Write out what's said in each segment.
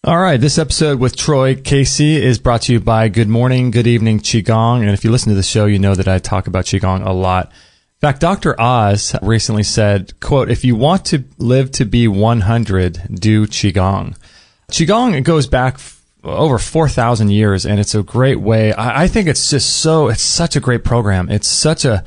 All right, this episode with Troy Casey is brought to you by Good Morning, Good Evening Qigong. And if you listen to the show, you know that I talk about Qigong a lot. In fact, Dr. Oz recently said, quote, if you want to live to be 100, do Qigong. Qigong, it goes back over 4,000 years, and it's a great way. I think it's such a great program. It's such a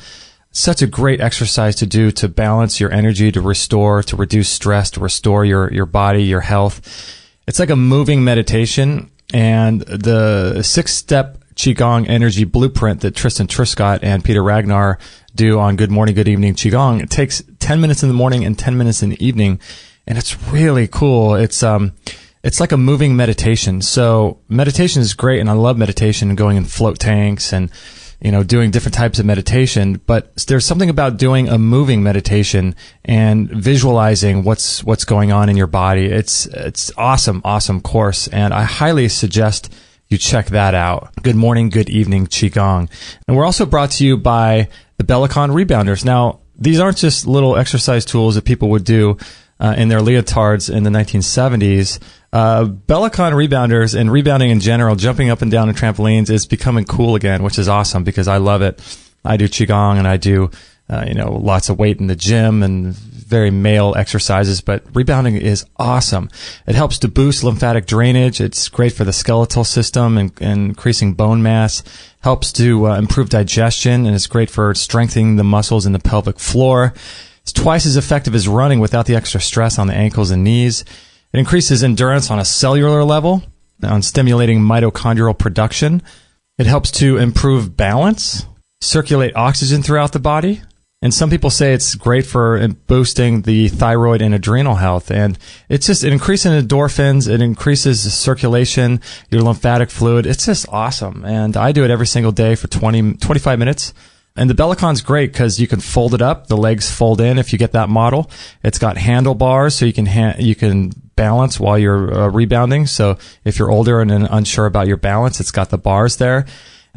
great exercise to do to balance your energy, to restore, to reduce stress, to restore your body, your health. It's like a moving meditation, and the 6-step Qigong energy blueprint that Tristan Truscott and Peter Ragnar do on Good Morning, Good Evening Qigong, it takes 10 minutes in the morning and 10 minutes in the evening, and it's really cool. It's like a moving meditation. So meditation is great, and I love meditation and going in float tanks and doing different types of meditation, but there's something about doing a moving meditation and visualizing what's going on in your body. It's awesome course, and I highly suggest you check that out. Good Morning, Good Evening Qigong. And we're also brought to you by the Bellicon Rebounders. Now, these aren't just little exercise tools that people would do in their leotards in the 1970s. Bellicon Rebounders and rebounding in general, jumping up and down on trampolines, is becoming cool again, which is awesome because I love it. I do Qigong and I do, lots of weight in the gym and very male exercises, but rebounding is awesome. It helps to boost lymphatic drainage. It's great for the skeletal system and increasing bone mass. Helps to improve digestion, and it's great for strengthening the muscles in the pelvic floor. It's twice as effective as running without the extra stress on the ankles and knees. It increases endurance on a cellular level, on stimulating mitochondrial production. It helps to improve balance, circulate oxygen throughout the body. And some people say it's great for boosting the thyroid and adrenal health. And it increases endorphins. It increases circulation, your lymphatic fluid. It's just awesome. And I do it every single day for 25 minutes. And the Bellicon's great because you can fold it up. The legs fold in if you get that model. It's got handlebars so you can balance while you're rebounding. So if you're older and unsure about your balance, it's got the bars there.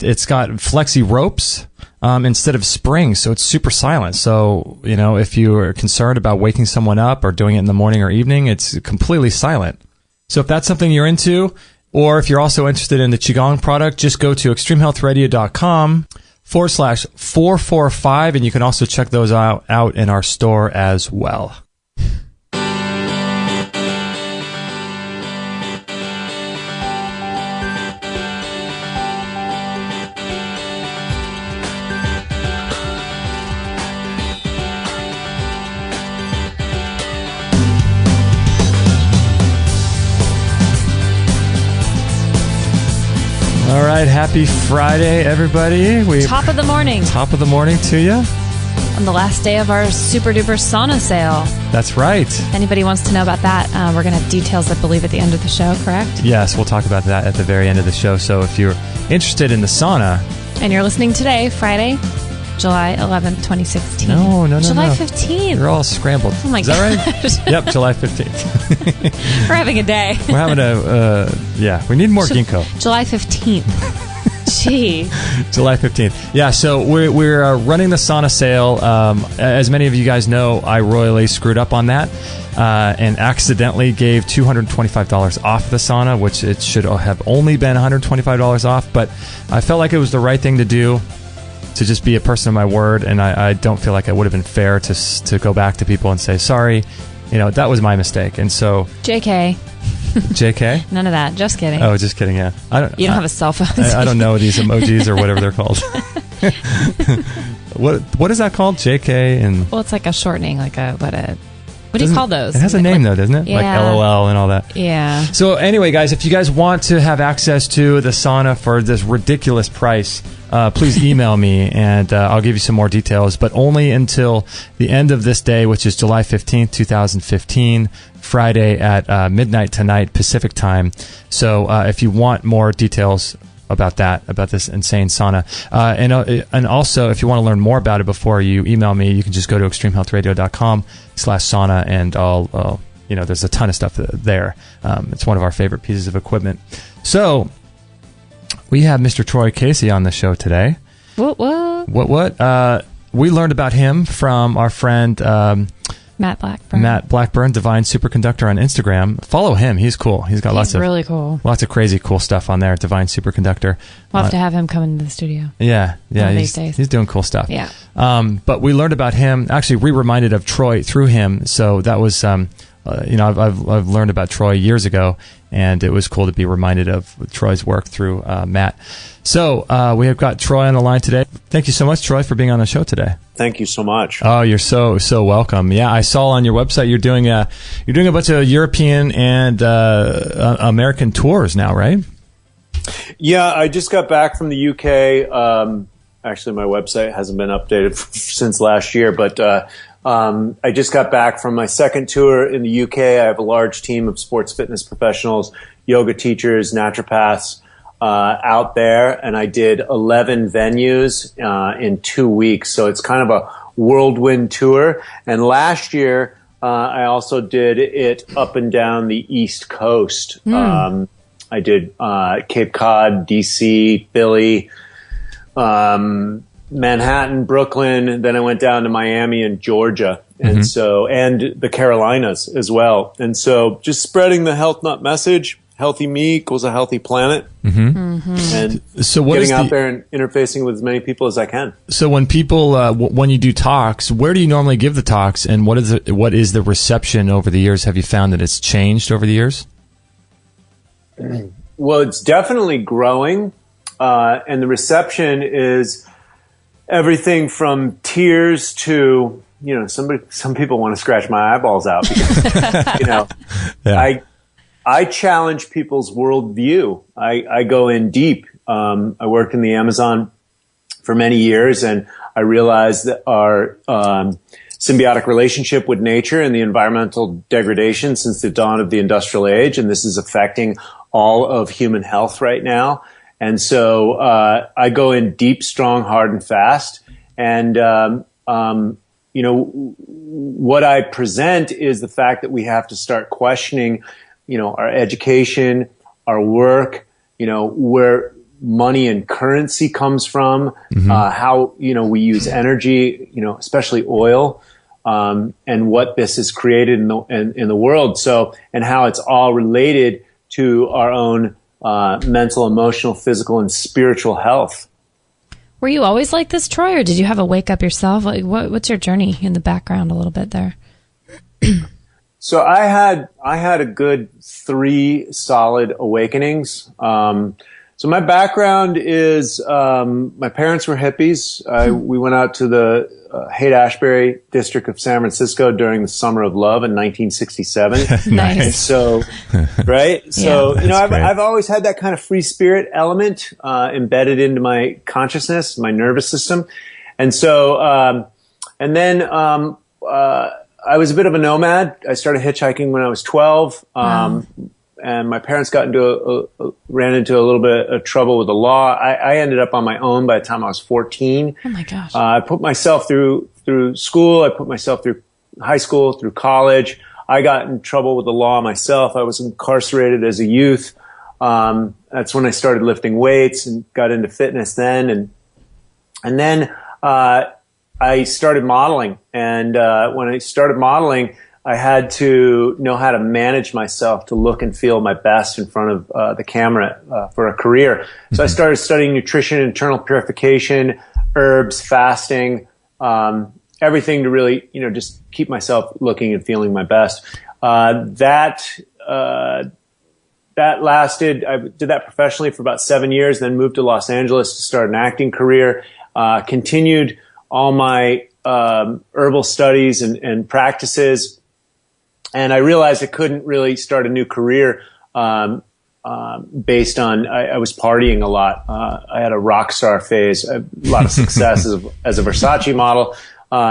It's got flexi ropes instead of springs, so it's super silent. So, if you are concerned about waking someone up or doing it in the morning or evening, it's completely silent. So if that's something you're into, or if you're also interested in the Qigong product, just go to extremehealthradio.com/445, and you can also check those out in our store as well. All right, happy Friday, everybody. Top of the morning. Top of the morning to you. On the last day of our super duper sauna sale. That's right. If anybody wants to know about that, we're going to have details, I believe, at the end of the show, correct? Yes, we'll talk about that at the very end of the show. So if you're interested in the sauna. And you're listening today, Friday, July 11th, 2016. No. July 15th. You're all scrambled. Oh my God. Is that right? Yep, July 15th. We're having a day. We're having we need more ginkgo. July 15th. Gee. July 15th. Yeah, so we're running the sauna sale. As many of you guys know, I royally screwed up on that and accidentally gave $225 off the sauna, which it should have only been $125 off. But I felt like it was the right thing to do, to just be a person of my word, and I don't feel like it would have been fair to go back to people and say, sorry, that was my mistake. And so... JK. JK? None of that. Just kidding. Oh, just kidding, yeah. You don't have a cell phone. I don't know these emojis or whatever they're called. What is that called? JK and... Well, it's like a shortening, what do you call those? It has a name, though, doesn't it? Yeah. Like LOL and all that. Yeah. So anyway, guys, if you guys want to have access to the sauna for this ridiculous price, please email me, and I'll give you some more details, but only until the end of this day, which is July 15th, 2015, Friday at midnight tonight Pacific time. So if you want more details about this insane sauna, and also if you want to learn more about it before you email me, you can just go to extremehealthradio.com/sauna, and I'll there's a ton of stuff there. It's one of our favorite pieces of equipment. So we have Mr. Troy Casey on the show today. What? We learned about him from our friend Matt Blackburn. Matt Blackburn, Divine Superconductor on Instagram. Follow him. He's cool. He's got really cool. Lots of crazy cool stuff on there. Divine Superconductor. We'll have to have him come into the studio. Yeah. These days. He's doing cool stuff. Yeah. But we learned about him. Actually, we reminded of Troy through him. So that was, I've learned about Troy years ago, and it was cool to be reminded of Troy's work through Matt. So we have got Troy on the line today. Thank you so much, Troy, for being on the show today. Thank you so much. Oh, you're so welcome. Yeah, I saw on your website you're doing a bunch of European and American tours now, right? Yeah, I just got back from the UK. Actually, my website hasn't been updated since last year, but I just got back from my second tour in the UK. I have a large team of sports fitness professionals, yoga teachers, naturopaths out there, and I did 11 venues in 2 weeks. So it's kind of a whirlwind tour. And last year, I also did it up and down the East Coast. I did Cape Cod, DC, Philly, Manhattan, Brooklyn, and then I went down to Miami and Georgia, and and the Carolinas as well. And so just spreading the health nut message, healthy me equals a healthy planet. And so getting out there and interfacing with as many people as I can. So when people, when you do talks, where do you normally give the talks, and what is the reception over the years? Have you found that it's changed over the years? Well, it's definitely growing, and the reception is everything from tears to, some people want to scratch my eyeballs out because, Yeah. I challenge people's worldview. I go in deep. I worked in the Amazon for many years, and I realized that our symbiotic relationship with nature and the environmental degradation since the dawn of the industrial age, and this is affecting all of human health right now. And so I go in deep, strong, hard, and fast. And what I present is the fact that we have to start questioning our education, our work, where money and currency comes from, how, we use energy, especially oil, and what this has created in the world. So, and how it's all related to our own mental, emotional, physical, and spiritual health. Were you always like this, Troy, or did you have a wake up yourself? Like, what's your journey in the background a little bit there? So I had a good 3 solid awakenings. So my background is my parents were hippies. We went out to the Haight-Ashbury district of San Francisco during the Summer of Love in 1967. Nice. And so, right? So, Yeah. I've always had that kind of free spirit element embedded into my consciousness, my nervous system. And so, and then I was a bit of a nomad. I started hitchhiking when I was 12. And my parents ran into a little bit of trouble with the law. I ended up on my own by the time I was 14. Oh my gosh. I put myself through school. I put myself through high school, through college. I got in trouble with the law myself. I was incarcerated as a youth. That's when I started lifting weights and got into fitness then. And then, I started modeling. And, when I started modeling, I had to know how to manage myself to look and feel my best in front of the camera for a career. So I started studying nutrition, internal purification, herbs, fasting, everything to really, just keep myself looking and feeling my best. That lasted, I did that professionally for about 7 years, then moved to Los Angeles to start an acting career, continued all my herbal studies and practices. And I realized I couldn't really start a new career based on I was partying a lot. I had a rock star phase, a lot of success as a Versace model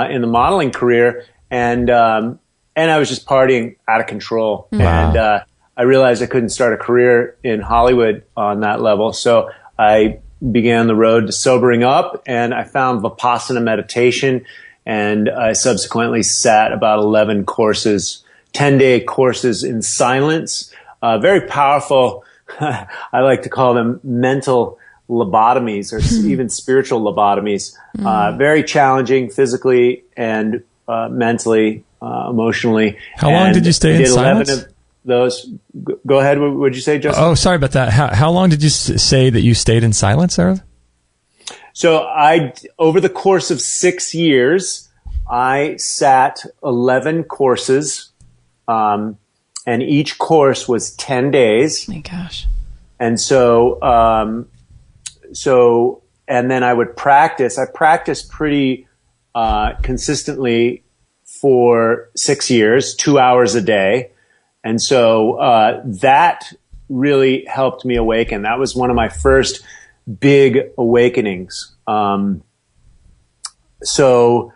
in the modeling career, and I was just partying out of control. Wow. And I realized I couldn't start a career in Hollywood on that level, so I began the road to sobering up, and I found Vipassana meditation, and I subsequently sat about 11 courses. 10-day courses in silence, very powerful. I like to call them mental lobotomies or even spiritual lobotomies. Very challenging physically and mentally, emotionally. How long did you stay in silence? 11 of those. Go ahead. What would you say, Justin? Oh, sorry about that. How long did you say that you stayed in silence, Arav? So over the course of 6 years, I sat 11 courses, and each course was 10 days. Oh my gosh. And so, and then I would practice. I practiced pretty consistently for 6 years, 2 hours a day. And so that really helped me awaken. That was one of my first big awakenings. So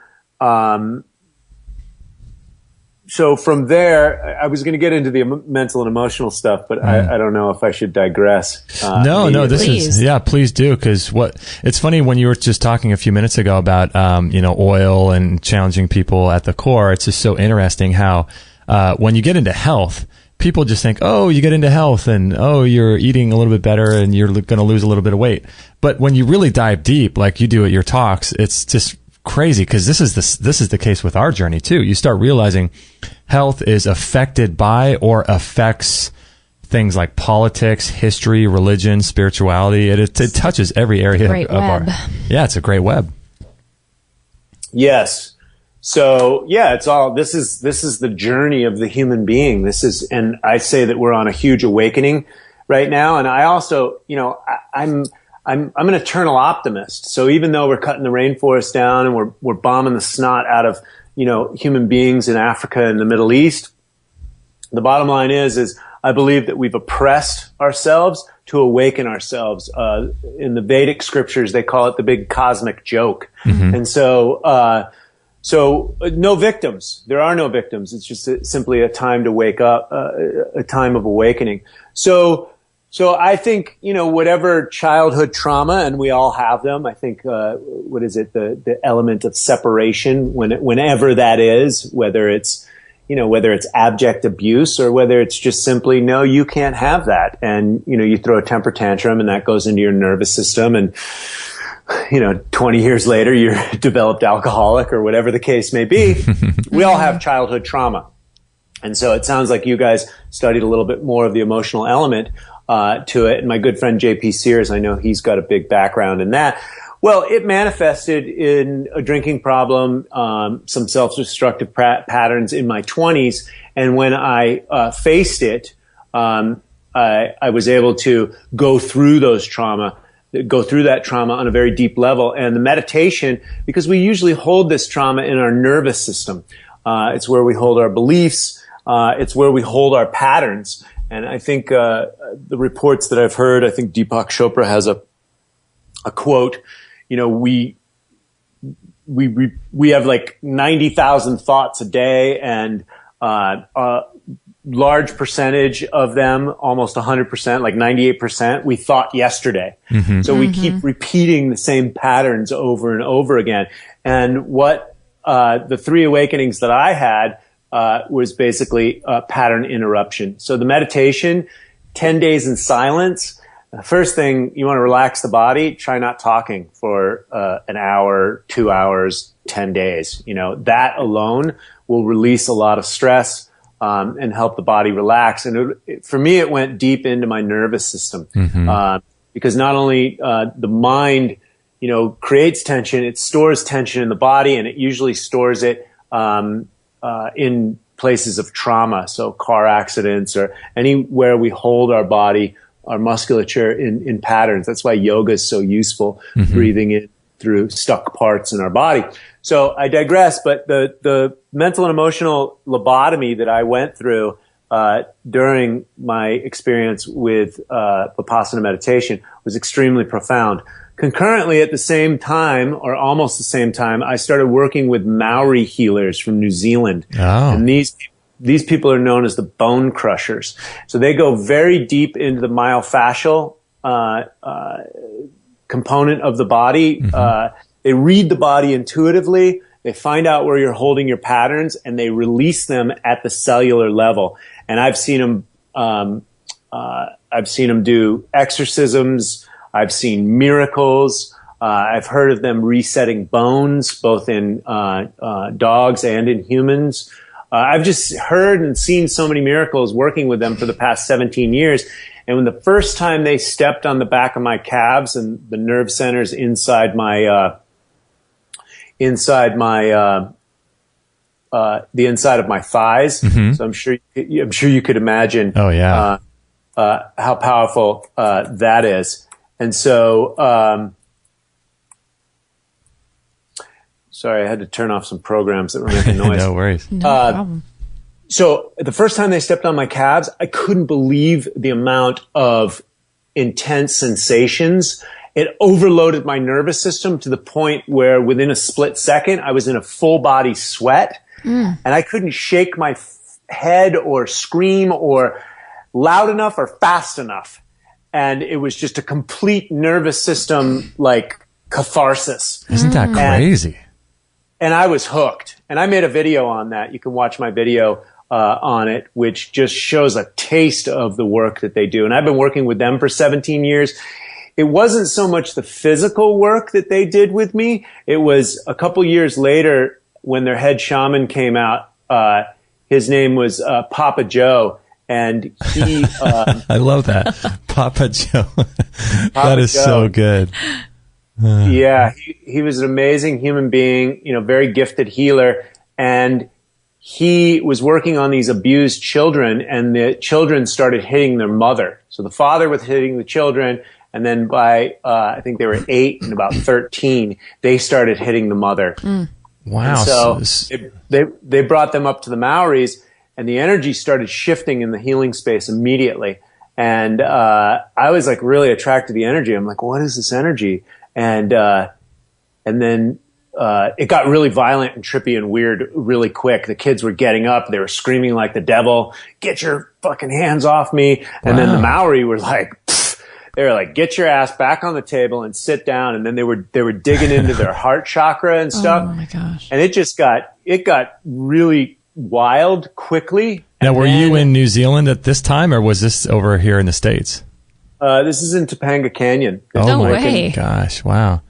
from there, I was going to get into the mental and emotional stuff, but I don't know if I should digress. No, please do. Cause it's funny when you were just talking a few minutes ago about, oil and challenging people at the core. It's just so interesting how, when you get into health, people just think, oh, you get into health and, oh, you're eating a little bit better and you're going to lose a little bit of weight. But when you really dive deep, like you do at your talks, it's just crazy because this is the case with our journey too. You start realizing health is affected by or affects things like politics, history, religion, spirituality. It touches every area of our. Yeah, it's a great web. Yes. So yeah, it's all, this is the journey of the human being. And I say that we're on a huge awakening right now. And I also, I'm an eternal optimist. So even though we're cutting the rainforest down and we're bombing the snot out of, human beings in Africa and the Middle East, the bottom line is I believe that we've oppressed ourselves to awaken ourselves. In the Vedic scriptures, they call it the big cosmic joke. Mm-hmm. And so no victims. There are no victims. It's just simply a time to wake up, a time of awakening. So I think, whatever childhood trauma, and we all have them, I think, the element of separation, whenever that is, whether it's abject abuse or whether it's just simply, no, you can't have that. And, you throw a temper tantrum and that goes into your nervous system and, 20 years later, you're a developed alcoholic or whatever the case may be. We all have childhood trauma. And so it sounds like you guys studied a little bit more of the emotional element to it. And my good friend JP Sears, I know he's got a big background in that. Well, it manifested in a drinking problem, some self-destructive patterns in my 20s. And when I faced it, I was able to go through that trauma on a very deep level. And the meditation, because we usually hold this trauma in our nervous system. It's where we hold our beliefs. It's where we hold our patterns. And I think the reports that I've heard, I think Deepak Chopra has a quote, we have like 90,000 thoughts a day, and large percentage of them, almost 100%, like 98%, we thought yesterday. Mm-hmm. So we keep repeating the same patterns over and over again. And what the 3 awakenings that I had was basically pattern interruption. So the meditation, 10 days in silence. The first thing, you want to relax the body, try not talking for an hour, 2 hours, 10 days. That alone will release a lot of stress and help the body relax. And for me, it went deep into my nervous system. Mm-hmm. Because not only the mind, creates tension, it stores tension in the body, and it usually stores it in places of trauma, so car accidents or anywhere we hold our body, our musculature in patterns. That's why yoga is so useful, mm-hmm. breathing in through stuck parts in our body. So I digress, but the mental and emotional lobotomy that I went through during my experience with Vipassana meditation was extremely profound. Concurrently, at the same time, or almost the same time, I started working with Maori healers from New Zealand. Oh. And these people are known as the bone crushers. So they go very deep into the myofascial component of the body. Mm-hmm. They read the body intuitively. They find out where you're holding your patterns, and they release them at the cellular level. And I've seen them do exorcisms. I've seen miracles. I've heard of them resetting bones, both in dogs and in humans. I've just heard and seen so many miracles working with them for the past 17 years. And when the first time they stepped on the back of my calves and the nerve centers inside the inside of my thighs. So I'm sure you could imagine. Oh yeah. How powerful that is. And so, sorry, I had to turn off some programs that were making noise. No worries. No problem. So the first time they stepped on my calves, I couldn't believe the amount of intense sensations. It overloaded my nervous system to the point where within a split second, I was in a full body sweat and I couldn't shake my head or scream or loud enough or fast enough. And it was just a complete nervous system, like catharsis. Isn't that crazy? And I was hooked. And I made a video on that. You can watch my video on it, which just shows a taste of the work that they do. And I've been working with them for 17 years. It wasn't so much the physical work that they did with me. It was a couple years later when their head shaman came out. His name was Papa Joe. And he... I love that. Papa Joe. That is Joe. So good. Yeah, he was an amazing human being, very gifted healer. And he was working on these abused children, and the children started hitting their mother. So the father was hitting the children, and then by, I think they were 8 and about 13, they started hitting the mother. Wow. And so they brought them up to the Maoris, and the energy started shifting in the healing space immediately. And I was like really attracted to the energy. I'm like, what is this energy? And then it got really violent and trippy and weird really quick. The kids were getting up. They were screaming like the devil, get your fucking hands off me. And then the Maori were like, they were like, get your ass back on the table and sit down. And then they were digging into their heart chakra and stuff. Oh my gosh. And it got really wild quickly. Now, were you in New Zealand at this time, or was this over here in the States? This is in Topanga Canyon. No way. Gosh, wow.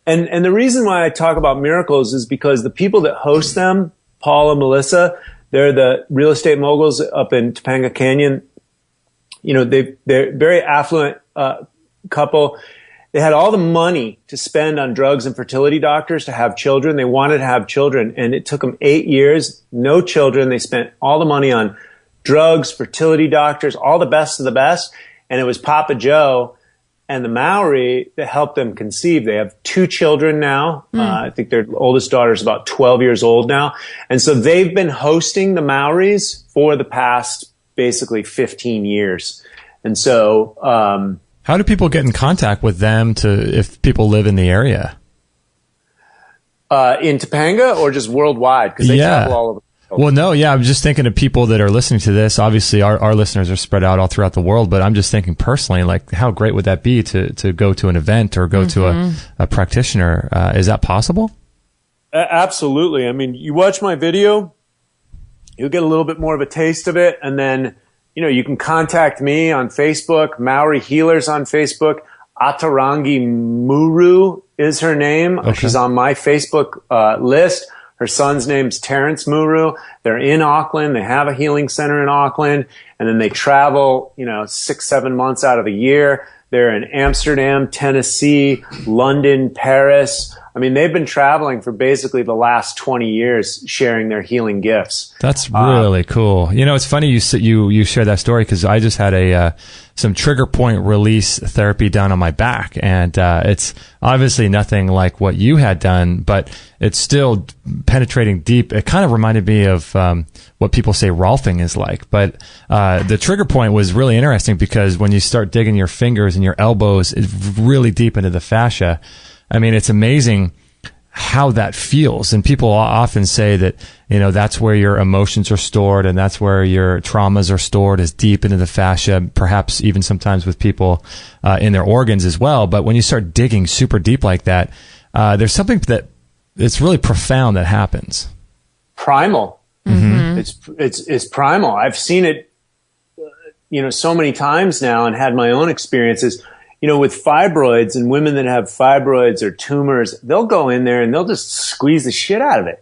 And the reason why I talk about miracles is because the people that host them, Paul and Melissa, they're the real estate moguls up in Topanga Canyon. They're very affluent couple. They had all the money to spend on drugs and fertility doctors to have children. They wanted to have children, and it took them 8 years, no children. They spent all the money on drugs, fertility doctors, all the best of the best. And it was Papa Joe and the Maori that helped them conceive. They have 2 children now. I think their oldest daughter is about 12 years old now. And so they've been hosting the Maoris for the past basically 15 years. And so, how do people get in contact with them if people live in the area? In Topanga or just worldwide? Because they travel all over. Well, no, yeah, I'm just thinking of people that are listening to this. Obviously, our listeners are spread out all throughout the world, but I'm just thinking personally, like, how great would that be to go to an event or go to a practitioner? Is that possible? Absolutely. I mean, you watch my video, you'll get a little bit more of a taste of it, and then, you can contact me on Facebook, Maori Healers on Facebook. Atarangi Muru is her name. Okay. She's on my Facebook list. Her son's name's Terrence Muru. They're in Auckland. They have a healing center in Auckland. And then they travel, 6-7 months out of the year. They're in Amsterdam, Tennessee, London, Paris. I mean, they've been traveling for basically the last 20 years sharing their healing gifts. That's really cool. It's funny you share that story because I just had some trigger point release therapy done on my back, and it's obviously nothing like what you had done, but it's still penetrating deep. It kind of reminded me of what people say Rolfing is like, but the trigger point was really interesting because when you start digging your fingers and your elbows really deep into the fascia, I mean, it's amazing how that feels. And people often say that, that's where your emotions are stored and that's where your traumas are stored, is deep into the fascia, perhaps even sometimes with people in their organs as well. But when you start digging super deep like that, there's something that it's really profound that happens. Primal. Mm-hmm. It's primal. I've seen it, so many times now and had my own experiences. With fibroids and women that have fibroids or tumors, they'll go in there and they'll just squeeze the shit out of it.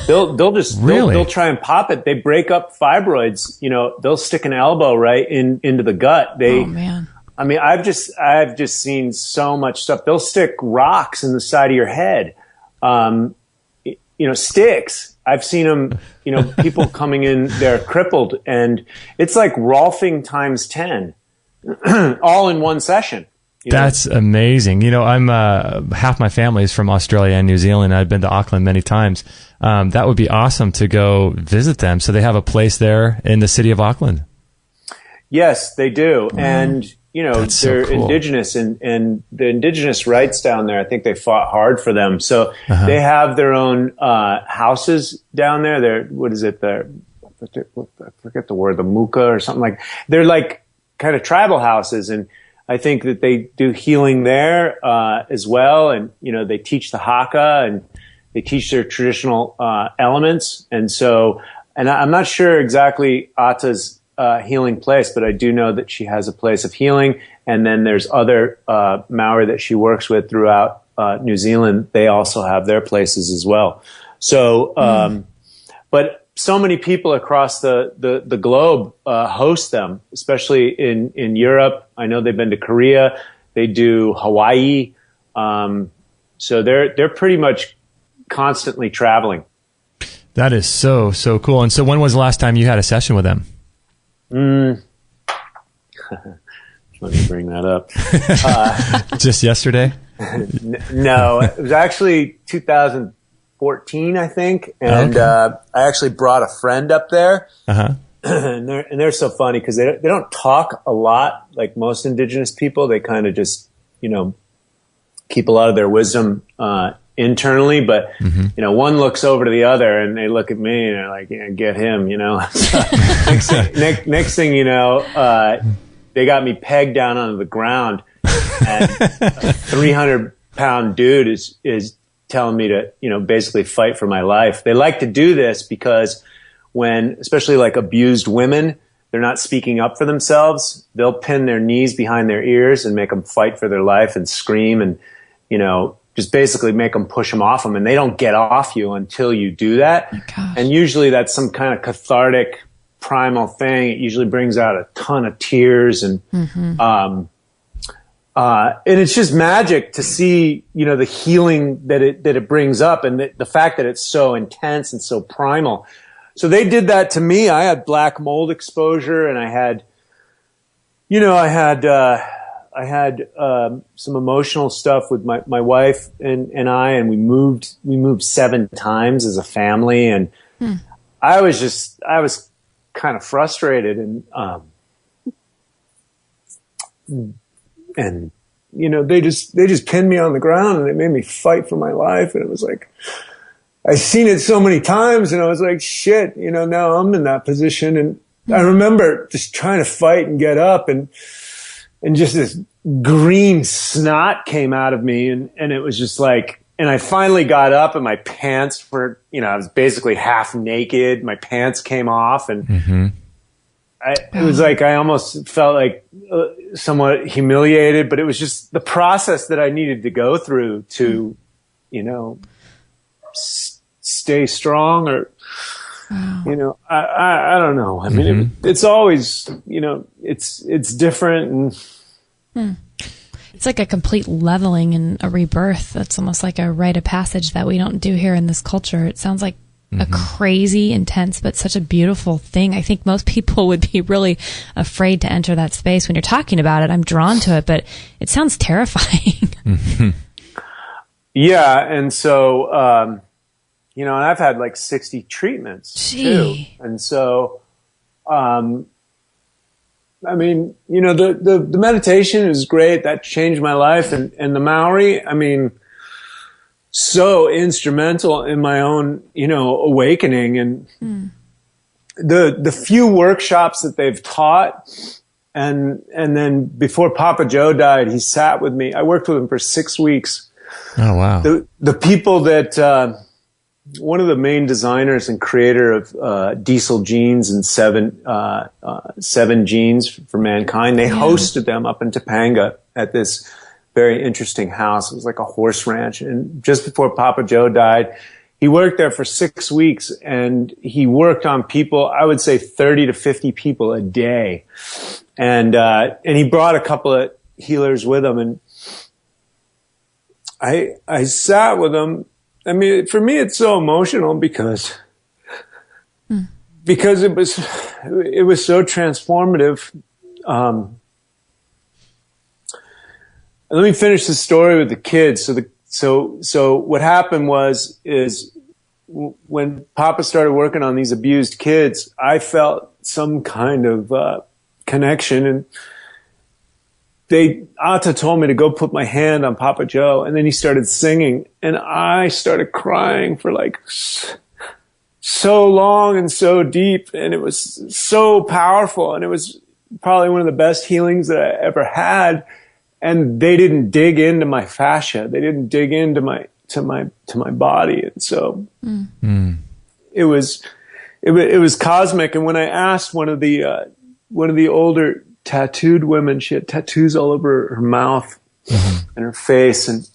They'll just Really? they'll try and pop it. They break up fibroids. You know, they'll stick an elbow right into the gut. Oh man. I mean, I've just seen so much stuff. They'll stick rocks in the side of your head. You know, sticks. I've seen them, you know, people coming in, they're crippled, and it's like Rolfing times 10, all in one session. That's amazing. You know, I'm half my family is from Australia and New Zealand. I've been to Auckland many times. That would be awesome to go visit them. So they have a place there in the city of Auckland. Yes, they do. And, you know, That's so they're cool. indigenous, and the indigenous rights down there, I think they fought hard for them. So they have their own houses down there. They're, what is it? I forget the word, the muka or something like. They're like kind of tribal houses, and I think that they do healing there as well. And, you know, they teach the haka, and they teach their traditional elements. And so, and I'm not sure exactly Ata's healing place, but I do know that she has a place of healing. And then there's other Maori that she works with throughout New Zealand. They also have their places as well. So, but so many people across the globe host them, especially in Europe. I know they've been to Korea. They do Hawaii. So they're pretty much constantly traveling. That is so cool. And so when was the last time you had a session with them? Let me bring that up. Just yesterday? No, it was actually 2014, I think. And I actually brought a friend up there. And they're so funny because they don't talk a lot like most indigenous people. They kind of just, you know, keep a lot of their wisdom internally, but you know, one looks over to the other and they look at me and they're like, yeah, get him, you know. next thing you know, they got me pegged down onto the ground, and a 300-pound dude is telling me to, you know, basically fight for my life. They like to do this because when, especially like abused women, they're not speaking up for themselves, they'll pin their knees behind their ears and make them fight for their life and scream and, you know, just basically make them push them off them, and they don't get off you until you do that. Oh, and usually that's some kind of cathartic primal thing. It usually brings out a ton of tears, and and it's just magic to see, you know, the healing that it brings up, and the fact that it's so intense and so primal. So they did that to me. I had black mold exposure, and I had some emotional stuff with my wife and I, and we moved 7 times as a family, and I was kind of frustrated, and you know, they just pinned me on the ground and they made me fight for my life, and it was like, I seen it so many times, and I was like, shit, you know, now I'm in that position. And I remember just trying to fight and get up, and just this green snot came out of me, and it was just like, and I finally got up, and my pants were, you know, I was basically half naked. My pants came off, and it was like, I almost felt like somewhat humiliated, but it was just the process that I needed to go through to, you know, stay strong, or, you know, I don't know. I mean, it's always, you know, it's different, and It's like a complete leveling and a rebirth. That's almost like a rite of passage that we don't do here in this culture. It sounds like a crazy, intense, but such a beautiful thing. I think most people would be really afraid to enter that space. When you're talking about it, I'm drawn to it, but it sounds terrifying. Yeah. And so, you know, and I've had like 60 treatments too. And so, I mean, you know, the meditation is great. That changed my life. And the Maori, I mean, so instrumental in my own, you know, awakening. And the few workshops that they've taught, and then before Papa Joe died, he sat with me. I worked with him for 6 weeks. Oh, wow. The people that, one of the main designers and creator of Diesel Jeans and Seven Jeans for Mankind, they hosted them up in Topanga at this very interesting house. It was like a horse ranch. And just before Papa Joe died, he worked there for 6 weeks, and he worked on people, I would say 30 to 50 people a day. And he brought a couple of healers with him, and I sat with him. I mean, for me, it's so emotional because it was so transformative. Let me finish the story with the kids. So what happened is when Papa started working on these abused kids, I felt some kind of connection, and Atta told me to go put my hand on Papa Joe, and then he started singing, and I started crying for like so long and so deep, and it was so powerful, and it was probably one of the best healings that I ever had. And they didn't dig into my fascia; they didn't dig into my body, and so it was cosmic. And when I asked one of the older tattooed women, she had tattoos all over her mouth and her face, and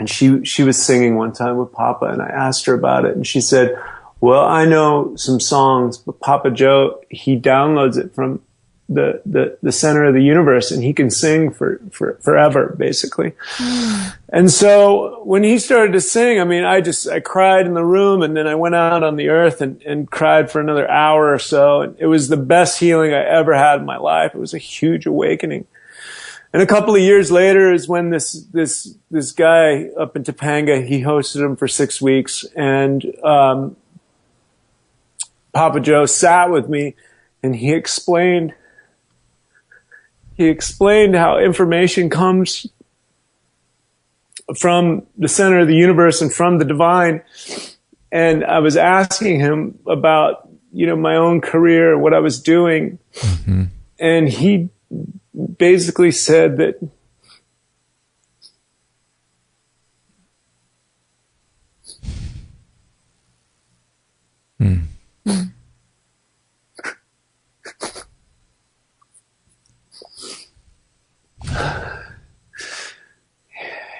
she was singing one time with Papa, and I asked her about it, and she said, "Well, I know some songs, but Papa Joe, he downloads it from the center of the universe, and he can sing for forever, basically." And so when he started to sing, I mean, I cried in the room, and then I went out on the earth and cried for another hour or so. And it was the best healing I ever had in my life. It was a huge awakening. And a couple of years later is when this guy up in Topanga, he hosted him for 6 weeks, and Papa Joe sat with me, and he explained how information comes from the center of the universe and from the divine. And I was asking him about, my own career, what I was doing. Mm-hmm. And he basically said that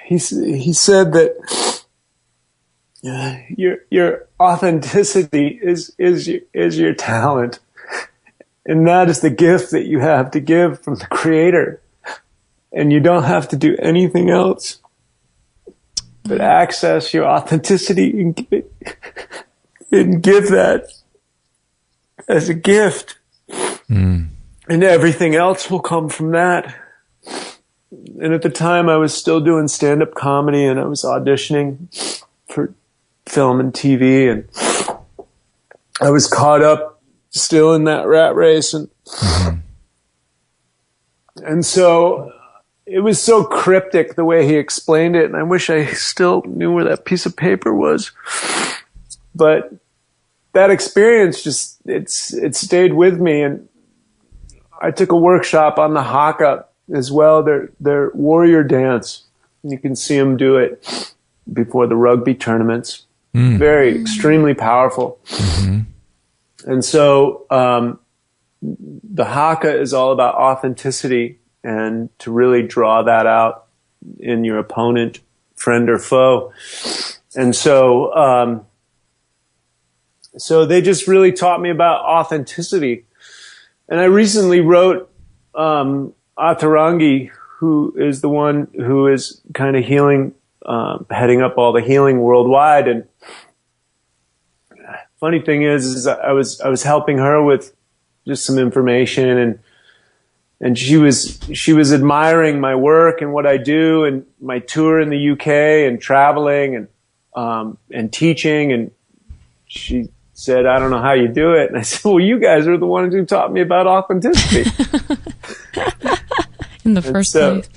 He said that your authenticity is your talent, and that is the gift that you have to give from the Creator, and you don't have to do anything else but access your authenticity and give that as a gift, and everything else will come from that. And at the time, I was still doing stand-up comedy, and I was auditioning for film and TV, and I was caught up still in that rat race. And so it was so cryptic the way he explained it, and I wish I still knew where that piece of paper was. But that experience it stayed with me, and I took a workshop on the haka as well, their warrior dance. You can see them do it before the rugby tournaments. Very extremely powerful. And so the haka is all about authenticity, and to really draw that out in your opponent, friend or foe. And so so they just really taught me about authenticity. And I recently wrote Atarangi, who is the one who is kind of healing, heading up all the healing worldwide. And funny thing is I was helping her with just some information, and she was admiring my work and what I do and my tour in the UK and traveling and teaching. And she said, "I don't know how you do it." And I said, "Well, you guys are the ones who taught me about authenticity." In the first place.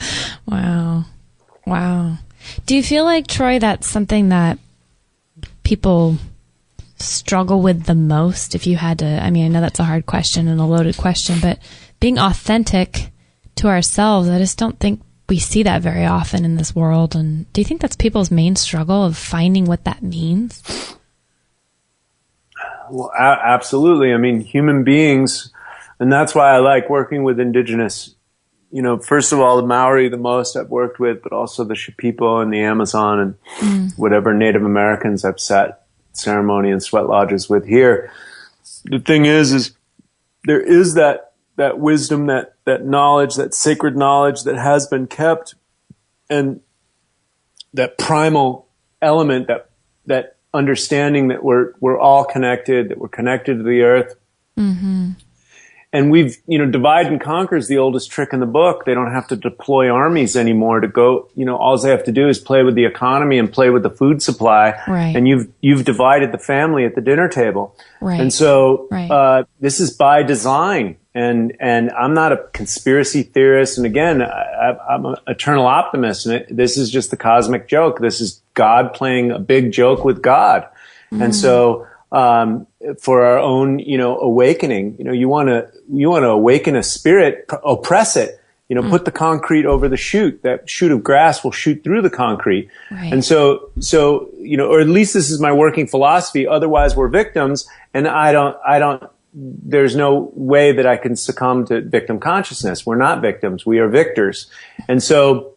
Wow. Do you feel like, Troy, that's something that people struggle with the most? If you had to, I mean, I know that's a hard question and a loaded question, but being authentic to ourselves, I just don't think we see that very often in this world. And do you think that's people's main struggle, of finding what that means? Well, absolutely. I mean, human beings, and that's why I like working with indigenous first of all, the Maori, the most I've worked with, but also the Shipipo and the Amazon and whatever Native Americans I've sat ceremony and sweat lodges with here. The thing is there is that wisdom, that knowledge, that sacred knowledge that has been kept, and that primal element, that understanding that we're all connected, that we're connected to the earth. Mm-hmm. And we've, divide and conquer is the oldest trick in the book. They don't have to deploy armies anymore to go, all they have to do is play with the economy and play with the food supply. Right. And you've divided the family at the dinner table. Right. And so, right. This is by design. And I'm not a conspiracy theorist. And again, I'm an eternal optimist. And this is just the cosmic joke. This is God playing a big joke with God. Mm. And so, for our own, awakening, you want to awaken a spirit, oppress it, put the concrete over the chute. That chute of grass will shoot through the concrete. Right. And so, or at least this is my working philosophy. Otherwise we're victims, and there's no way that I can succumb to victim consciousness. We're not victims. We are victors. And so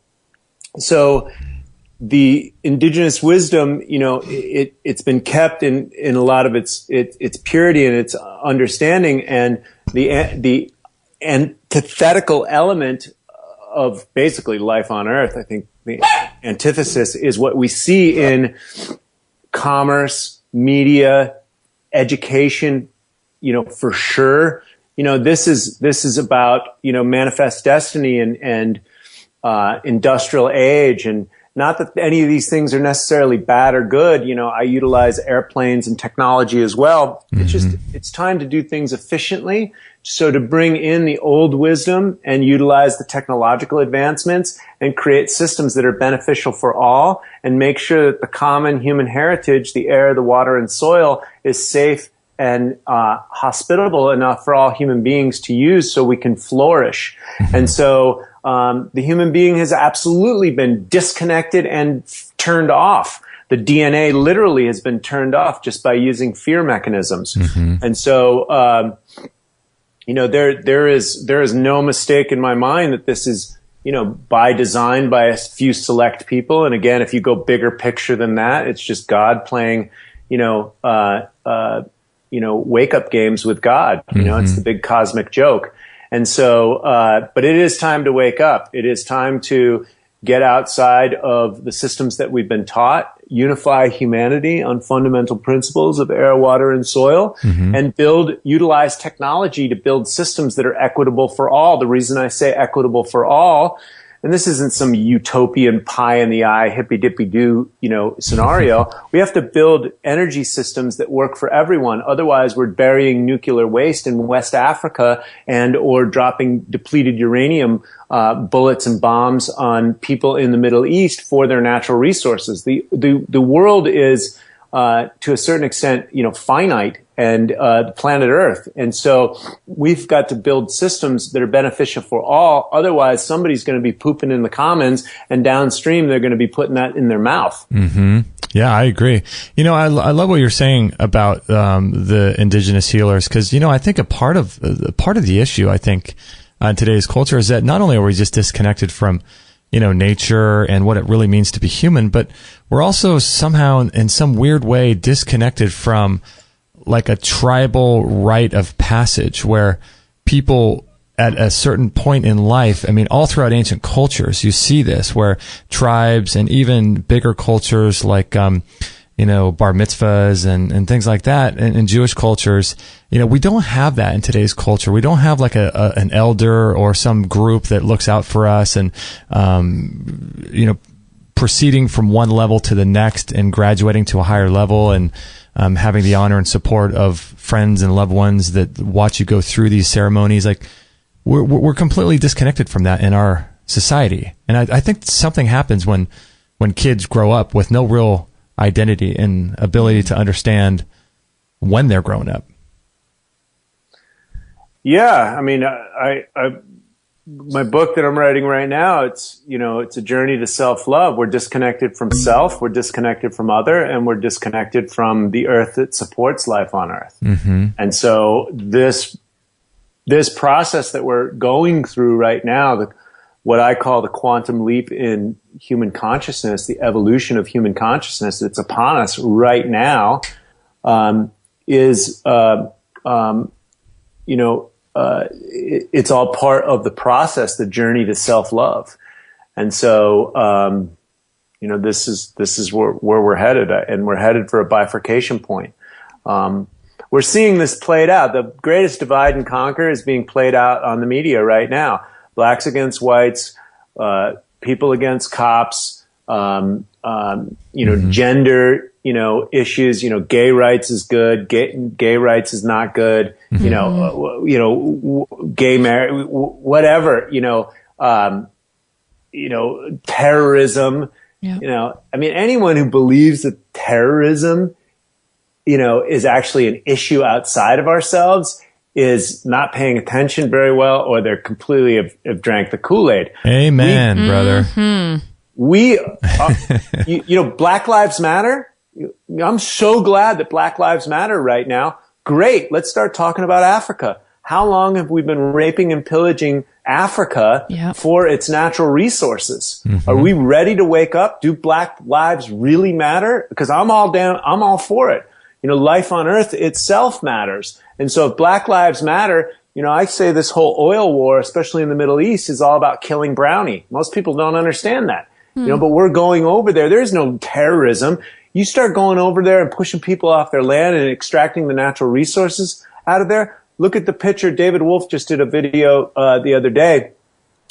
the indigenous wisdom, it's been kept in a lot of its purity and its understanding, and the antithetical element of basically life on earth. I think the antithesis is what we see in commerce, media, education, for sure. This is about, manifest destiny and industrial age, and not that any of these things are necessarily bad or good. I utilize airplanes and technology as well. Mm-hmm. It's time to do things efficiently. So to bring in the old wisdom and utilize the technological advancements and create systems that are beneficial for all, and make sure that the common human heritage, the air, the water, and soil, is safe and hospitable enough for all human beings to use so we can flourish. Mm-hmm. And so the human being has absolutely been disconnected and turned off. The DNA literally has been turned off just by using fear mechanisms. Mm-hmm. And so, there is no mistake in my mind that this is, by design by a few select people. And again, if you go bigger picture than that, it's just God playing, wake up games with God. Mm-hmm. It's the big cosmic joke. And so, but it is time to wake up. It is time to get outside of the systems that we've been taught, unify humanity on fundamental principles of air, water, and soil, mm-hmm. and utilize technology to build systems that are equitable for all. The reason I say equitable for all, and this isn't some utopian pie in the eye, hippy dippy do, scenario. We have to build energy systems that work for everyone. Otherwise, we're burying nuclear waste in West Africa or dropping depleted uranium bullets and bombs on people in the Middle East for their natural resources. The world is to a certain extent, finite, and the planet Earth. And so we've got to build systems that are beneficial for all. Otherwise, somebody's going to be pooping in the commons, and downstream, they're going to be putting that in their mouth. Mm-hmm. Yeah, I agree. I love what you're saying about the indigenous healers, because, I think a part of the issue, I think, in today's culture is that not only are we just disconnected from nature and what it really means to be human, but we're also somehow in some weird way disconnected from like a tribal rite of passage where people at a certain point in life, all throughout ancient cultures, you see this where tribes and even bigger cultures like, bar mitzvahs and things like that in Jewish cultures, we don't have that in today's culture. We don't have like an elder or some group that looks out for us and, proceeding from one level to the next and graduating to a higher level and, having the honor and support of friends and loved ones that watch you go through these ceremonies. Like we're completely disconnected from that in our society. And I think something happens when kids grow up with no real identity and ability to understand when they're grown up. Yeah. My book that I'm writing right now, it's a journey to self-love. We're disconnected from self, we're disconnected from other, and we're disconnected from the earth that supports life on earth. Mm-hmm. And so this process that we're going through right now, what I call the quantum leap in human consciousness, the evolution of human consciousness that's upon us right now, it's all part of the process, the journey to self-love. And so, this is where we're headed, and we're headed for a bifurcation point. We're seeing this played out. The greatest divide and conquer is being played out on the media right now. Blacks against whites, people against cops, gender, issues, gay rights is good, gay rights is not good, gay marriage, whatever, terrorism, anyone who believes that terrorism, is actually an issue outside of ourselves is not paying attention very well, or they're completely have drank the Kool-Aid. Amen, brother. We, Black Lives Matter. I'm so glad that Black Lives Matter right now. Great. Let's start talking about Africa. How long have we been raping and pillaging Africa for its natural resources? Mm-hmm. Are we ready to wake up? Do Black lives really matter? Because I'm all for it. Life on Earth itself matters. And so if Black Lives Matter, I say this whole oil war, especially in the Middle East, is all about killing Brownie. Most people don't understand that. But we're going over there. There's no terrorism. You start going over there and pushing people off their land and extracting the natural resources out of there. Look at the picture. David Wolf just did a video the other day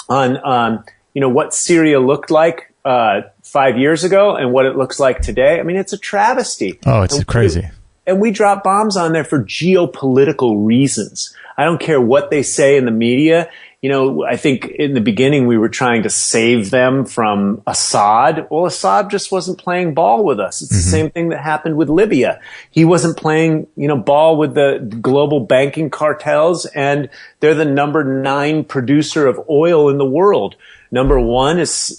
on what Syria looked like 5 years ago and what it looks like today. I mean, it's a travesty. Oh, it's crazy. And we drop bombs on there for geopolitical reasons. I don't care what they say in the media. I think in the beginning we were trying to save them from Assad. Well, Assad just wasn't playing ball with us. It's the same thing that happened with Libya. He wasn't playing, ball with the global banking cartels, and they're the number 9 producer of oil in the world. Number 1 is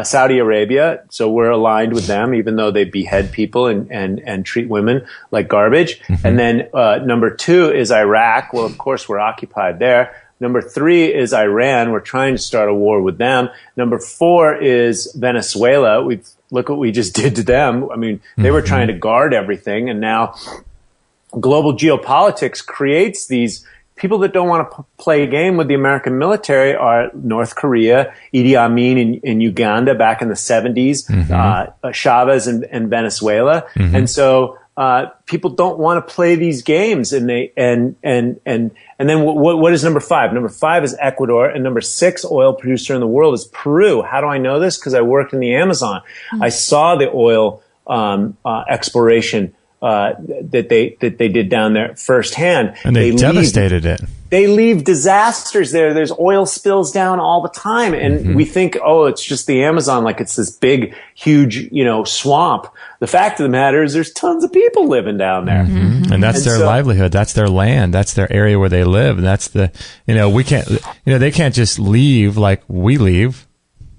Saudi Arabia, so we're aligned with them, even though they behead people and treat women like garbage. And then number 2 is Iraq. Well, of course, we're occupied there. Number 3 is Iran. We're trying to start a war with them. Number 4 is Venezuela. Look what we just did to them. I mean, they were trying to guard everything, and now global geopolitics creates these people that don't want to play a game with the American military. Are North Korea, Idi Amin in Uganda back in the 70s, Chavez in Venezuela. And so people don't want to play these games, and then what is number 5? Number 5 is Ecuador, and number 6 oil producer in the world is Peru. How do I know this? Because I worked in the Amazon. I saw the oil exploration that they did down there firsthand. And they devastated it. They leave disasters there. There's oil spills down all the time. And we think, it's just the Amazon, like it's this big, huge, swamp. The fact of the matter is there's tons of people living down there. And that's their livelihood. That's their land. That's their area where they live. And that's the, we can't, they can't just leave like we leave,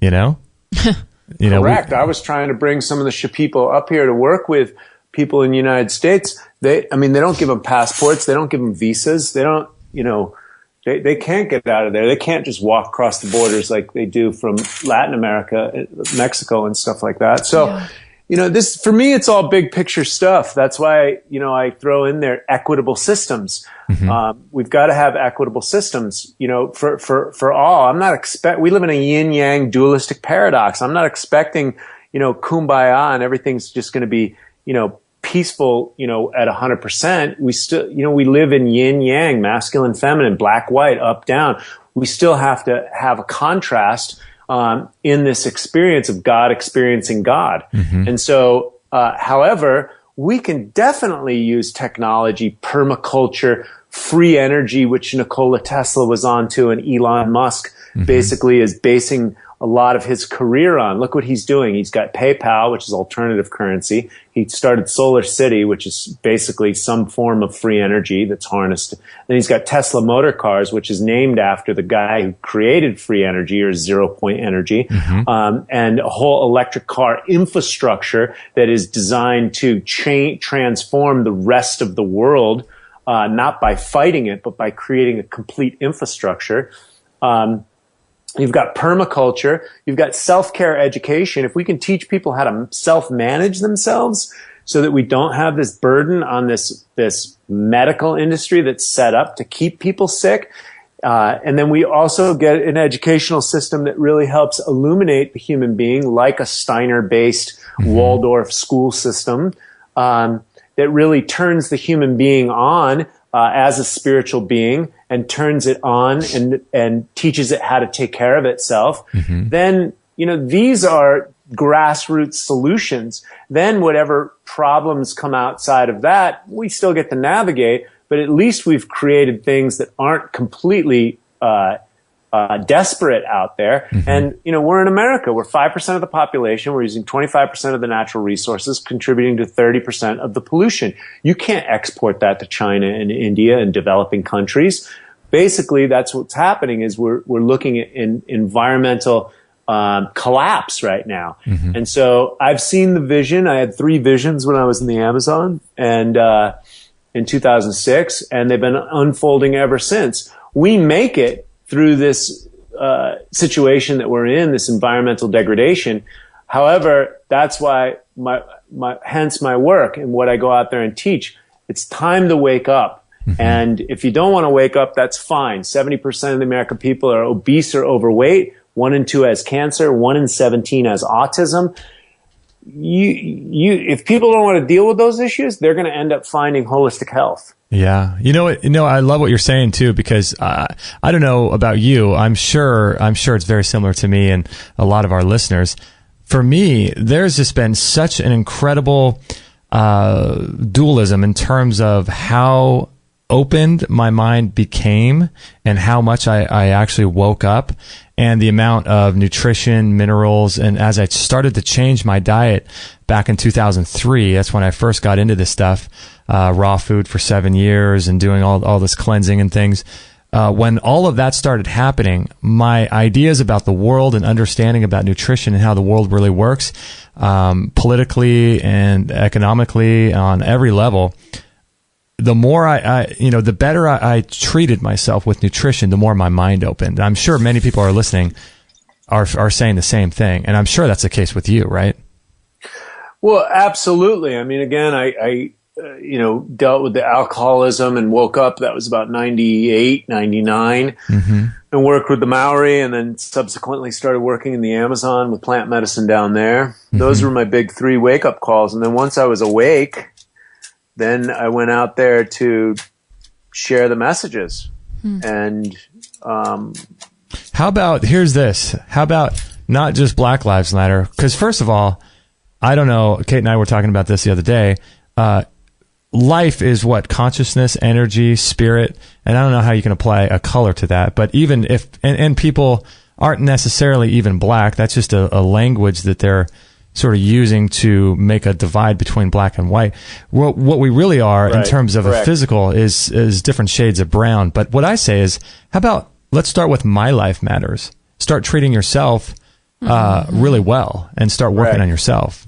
Correct. I was trying to bring some of the people up here to work with people in the United States. They don't give them passports. They don't give them visas. They don't, they can't get out of there. They can't just walk across the borders like they do from Latin America, Mexico and stuff like that. So, this, for me, it's all big picture stuff. That's why, I throw in there equitable systems. We've got to have equitable systems, for all. I'm not we live in a yin yang dualistic paradox. I'm not expecting, kumbaya and everything's just going to be, peaceful, at 100%. We still, we live in yin yang, masculine, feminine, black, white, up, down. We still have to have a contrast in this experience of God experiencing God. And so, however, we can definitely use technology, permaculture, free energy, which Nikola Tesla was onto, and Elon Musk basically is basing a lot of his career on. Look what he's doing. He's got PayPal, which is alternative currency. He started Solar City, which is basically some form of free energy that's harnessed. Then he's got Tesla Motor Cars, which is named after the guy who created free energy or zero-point energy, and a whole electric car infrastructure that is designed to transform the rest of the world, not by fighting it, but by creating a complete infrastructure. You've got permaculture. You've got self-care education. If we can teach people how to self-manage themselves so that we don't have this burden on this medical industry that's set up to keep people sick. And then we also get an educational system that really helps illuminate the human being, like a Steiner-based Waldorf school system, that really turns the human being on as a spiritual being and turns it on and teaches it how to take care of itself. Then, these are grassroots solutions. Then whatever problems come outside of that, we still get to navigate, but at least we've created things that aren't completely desperate out there. And, we're in America. We're 5% of the population. We're using 25% of the natural resources, contributing to 30% of the pollution. You can't export that to China and India and developing countries. Basically, that's what's happening is we're looking at environmental collapse right now. And so I've seen the vision. I had 3 visions when I was in the Amazon and in 2006, and they've been unfolding ever since. We make it through this situation that we're in, this environmental degradation. However, that's why hence my work and what I go out there and teach. It's time to wake up. And if you don't want to wake up, that's fine. 70% of the American people are obese or overweight. 1 in 2 has cancer. 1 in 17 has autism. If people don't want to deal with those issues, they're going to end up finding holistic health. Yeah. I love what you're saying too, because I don't know about you. I'm sure it's very similar to me and a lot of our listeners. For me, there's just been such an incredible dualism in terms of how opened my mind became and how much I actually woke up, and the amount of nutrition, minerals. And as I started to change my diet back in 2003, that's when I first got into this stuff, raw food for 7 years and doing all this cleansing and things. When all of that started happening, my ideas about the world and understanding about nutrition and how the world really works, politically and economically on every level, the more the better I treated myself with nutrition, the more my mind opened. I'm sure many people are listening are saying the same thing. And I'm sure that's the case with you, right? Well, absolutely. I mean, again, I dealt with the alcoholism and woke up. That was about 98, 99, and worked with the Maori, and then subsequently started working in the Amazon with plant medicine down there. Those were my big 3 wake-up calls. And then once I was awake, then I went out there to share the messages. And how about, here's this, how about not just Black Lives Matter? Because first of all, I don't know, Kate and I were talking about this the other day. Life is what? Consciousness, energy, spirit. And I don't know how you can apply a color to that. But even if, and people aren't necessarily even black, that's just a language that they're sort of using to make a divide between black and white. What we really are, right, in terms of a physical is different shades of brown. But what I say is, how about let's start with my life matters. Start treating yourself really well and start working on yourself.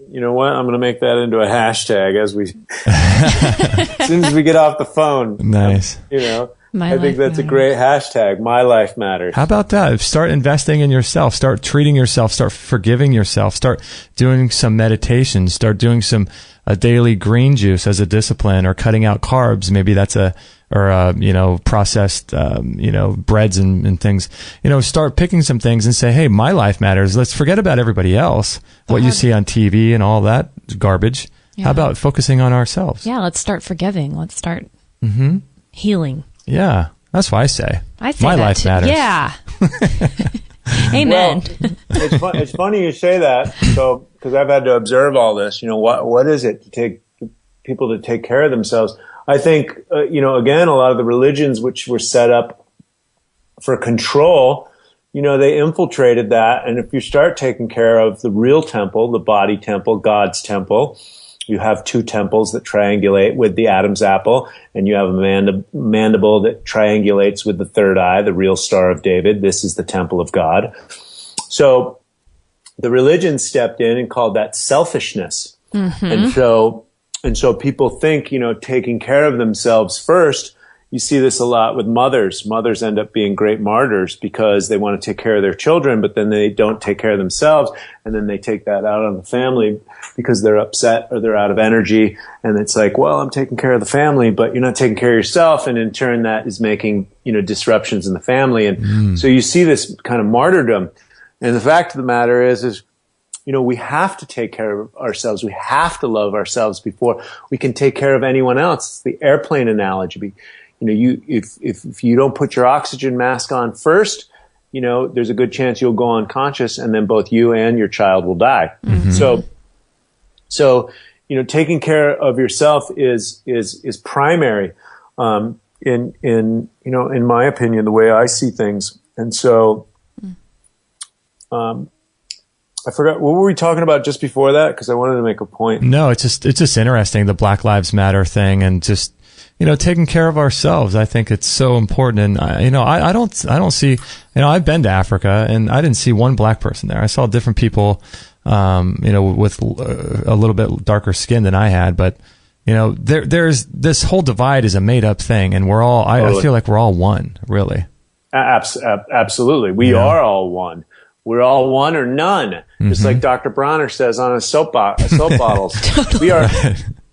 You know what? I'm going to make that into a hashtag as soon as we get off the phone. Nice. I think that's a great hashtag. My life matters. How about that? Start investing in yourself. Start treating yourself. Start forgiving yourself. Start doing some meditation. Start doing some daily green juice as a discipline, or cutting out carbs. Maybe that's processed, breads and things. Start picking some things and say, hey, my life matters. Let's forget about everybody else, what you see on TV and all that garbage. Yeah. How about focusing on ourselves? Yeah, let's start forgiving. Let's start healing. Yeah, that's what I say. My life matters. Yeah. Amen. Well, it's funny you say that. So, because I've had to observe all this. What is it to take people to take care of themselves? I think, again, a lot of the religions which were set up for control, they infiltrated that. And if you start taking care of the real temple, the body temple, God's temple, you have 2 temples that triangulate with the Adam's apple, and you have a mandible that triangulates with the third eye, the real Star of David. This is the temple of God. So the religion stepped in and called that selfishness. And so people think, taking care of themselves first you see this a lot with mothers. Mothers end up being great martyrs because they want to take care of their children, but then they don't take care of themselves. And then they take that out on the family because they're upset or they're out of energy. And it's like, well, I'm taking care of the family, but you're not taking care of yourself. And in turn, that is making, disruptions in the family. And so you see this kind of martyrdom. And the fact of the matter is, we have to take care of ourselves. We have to love ourselves before we can take care of anyone else. It's the airplane analogy. If you don't put your oxygen mask on first, there's a good chance you'll go unconscious, and then both you and your child will die. Mm-hmm. So taking care of yourself is primary, in my opinion, the way I see things. And so, I forgot, what were we talking about just before that? Because I wanted to make a point. No, it's just interesting, the Black Lives Matter thing, and just, taking care of ourselves. I think it's so important. And I don't see, I've been to Africa and I didn't see one black person there. I saw different people, with a little bit darker skin than I had, but there's this whole divide is a made up thing, and we're all, I feel like we're all one, really. Absolutely. We are all one. We're all one or none. Just like Dr. Bronner says on his soap bottles. We are,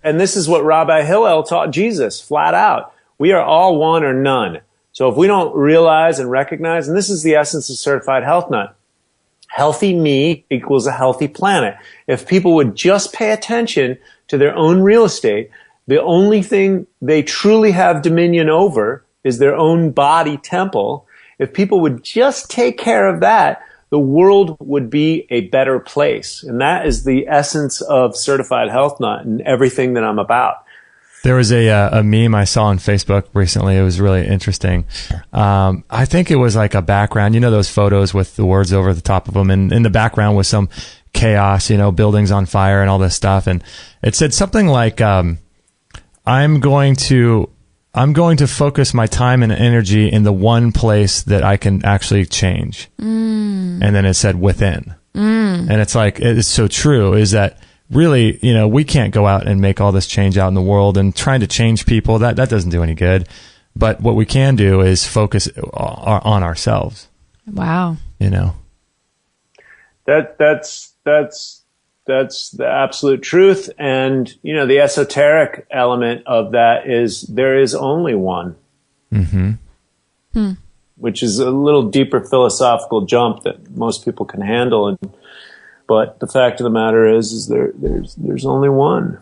and this is what Rabbi Hillel taught Jesus flat out. We are all one or none. So if we don't realize and recognize, and this is the essence of Certified Health Nut, healthy me equals a healthy planet. If people would just pay attention to their own real estate, the only thing they truly have dominion over is their own body temple. If people would just take care of that, the world would be a better place. And that is the essence of Certified Health Nut and everything that I'm about. There was a meme I saw on Facebook recently. It was really interesting. I think it was like a background, those photos with the words over the top of them. And in the background was some chaos, buildings on fire and all this stuff. And it said something like, I'm going to focus my time and energy in the one place that I can actually change. And then it said within. And it's like, it's so true, is that really, we can't go out and make all this change out in the world, and trying to change people, that doesn't do any good. But what we can do is focus on ourselves. Wow. That's the absolute truth. And, the esoteric element of that is there is only one. Which is a little deeper philosophical jump that most people can handle. But the fact of the matter is there's only one,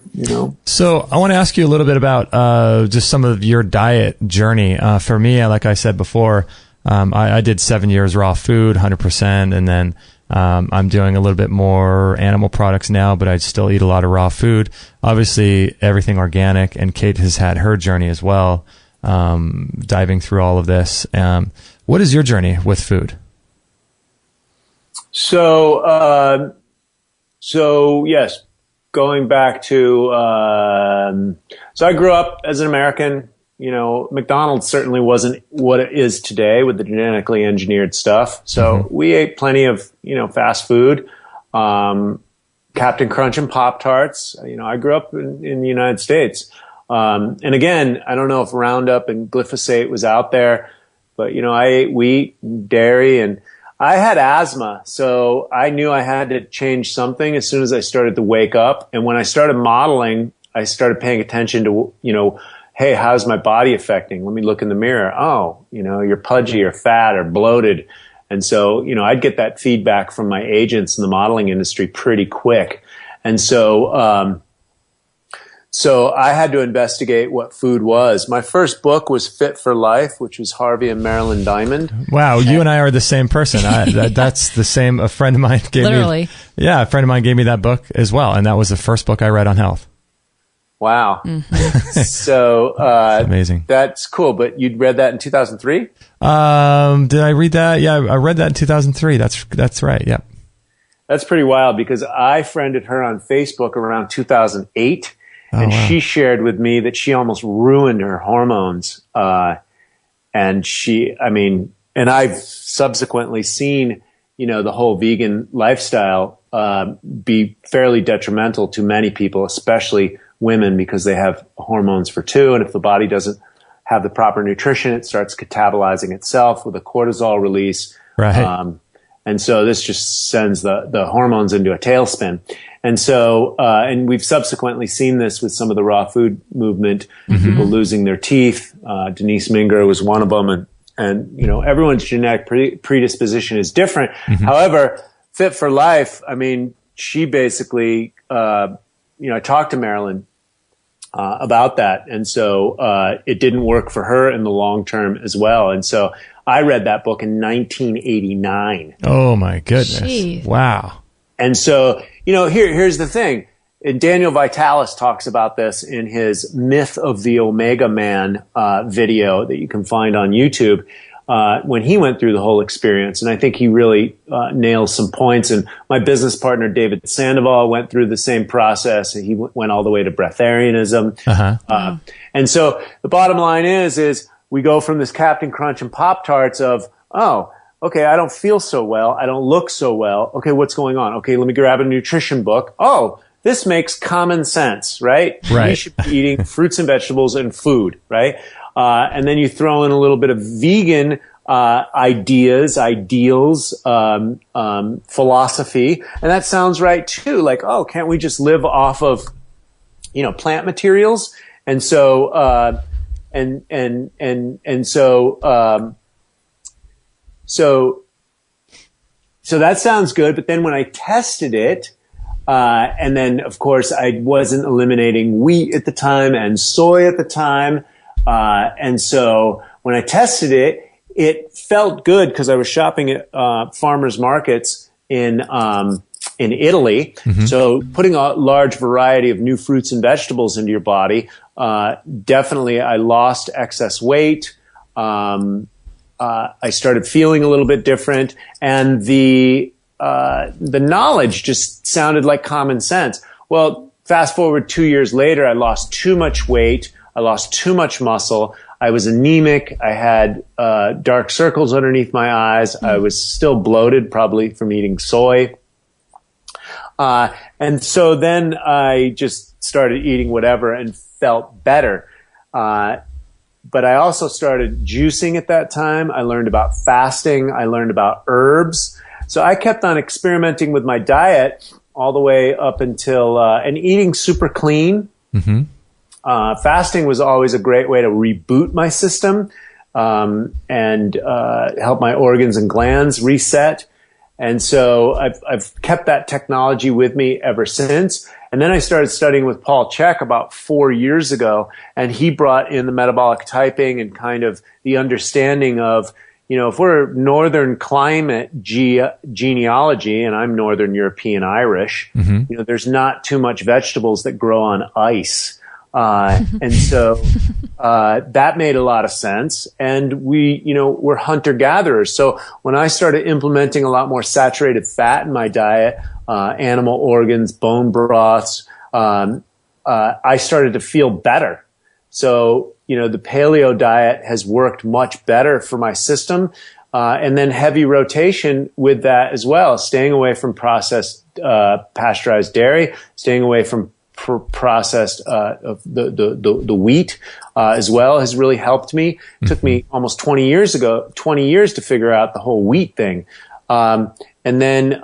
So I want to ask you a little bit about just some of your diet journey. For me, like I said before, I did 7 years raw food, 100%, and then I'm doing a little bit more animal products now, but I still eat a lot of raw food. Obviously, everything organic, and Kate has had her journey as well, diving through all of this. What is your journey with food? So yes, going back to, so I grew up as an American. McDonald's certainly wasn't what it is today with the genetically engineered stuff. So we ate plenty of, fast food, Captain Crunch and Pop-Tarts. I grew up in the United States. And again, I don't know if Roundup and glyphosate was out there, but, I ate wheat and dairy, and I had asthma. So I knew I had to change something as soon as I started to wake up. And when I started modeling, I started paying attention to, hey, how's my body affecting? Let me look in the mirror. Oh, you're pudgy or fat or bloated. And so, I'd get that feedback from my agents in the modeling industry pretty quick. And so, so I had to investigate what food was. My first book was Fit for Life, which was Harvey and Marilyn Diamond. Wow, you and I are the same person. That's the same. A friend of mine gave Literally. a friend of mine gave me that book as well, and that was the first book I read on health. Wow. So amazing. That's cool. But you'd read that in 2003? Did I read that? Yeah, I read that in 2003. That's right. Yeah. That's pretty wild, because I friended her on Facebook around 2008. And she shared with me that she almost ruined her hormones. And I've subsequently seen, the whole vegan lifestyle, be fairly detrimental to many people, especially women, because they have hormones for two. And if the body doesn't have the proper nutrition, it starts catabolizing itself with a cortisol release. Right. And so this just sends the hormones into a tailspin. And so, and we've subsequently seen this with some of the raw food movement, people losing their teeth. Denise Minger was one of them. And you know, everyone's genetic predisposition is different. However, Fit for Life, I mean, she basically, you know, I talked to Marilyn about that. And so it didn't work for her in the long term as well. And so I read that book in 1989. Oh, my goodness. Jeez. Wow. And so, you know, here's the thing. And Daniel Vitalis talks about this in his Myth of the Omega Man video that you can find on YouTube. When he went through the whole experience. And I think he really nails some points. And my business partner, David Sandoval, went through the same process. He went all the way to breatharianism. And so the bottom line is we go from this Captain Crunch and Pop-Tarts of, oh, okay, I don't feel so well. I don't look so well. Okay, what's going on? Okay, let me grab a nutrition book. Oh, this makes common sense, right? Right. You should be eating fruits and vegetables and food, right? And then you throw in a little bit of vegan ideas, ideals, philosophy, and that sounds right too. Like, oh, can't we just live off of, you know, plant materials? And so, so that sounds good. But then when I tested it, and then of course I wasn't eliminating wheat at the time and soy at the time. And so when I tested it, it felt good because I was shopping at farmers markets in Italy. So putting a large variety of new fruits and vegetables into your body, definitely I lost excess weight. I started feeling a little bit different, and the knowledge just sounded like common sense. Well, fast forward 2 years later, I lost too much weight. I lost too much muscle. I was anemic. I had dark circles underneath my eyes. I was still bloated, probably from eating soy. And so then I just started eating whatever and felt better. But I also started juicing at that time. I learned about fasting. I learned about herbs. So I kept on experimenting with my diet all the way up until and eating super clean. Fasting was always a great way to reboot my system and help my organs and glands reset. And so I've kept that technology with me ever since. And then I started studying with Paul Chek about 4 years ago, and he brought in the metabolic typing and kind of the understanding of, you know, if we're Northern climate genealogy, and I'm Northern European Irish, you know, there's not too much vegetables that grow on ice. And so, that made a lot of sense. And we, you know, we're hunter gatherers. So when I started implementing a lot more saturated fat in my diet, animal organs, bone broths, I started to feel better. So, you know, the paleo diet has worked much better for my system. And then heavy rotation with that as well, staying away from processed, pasteurized dairy, staying away from processed of the wheat as well has really helped me. It took me almost 20 years to figure out the whole wheat thing. And then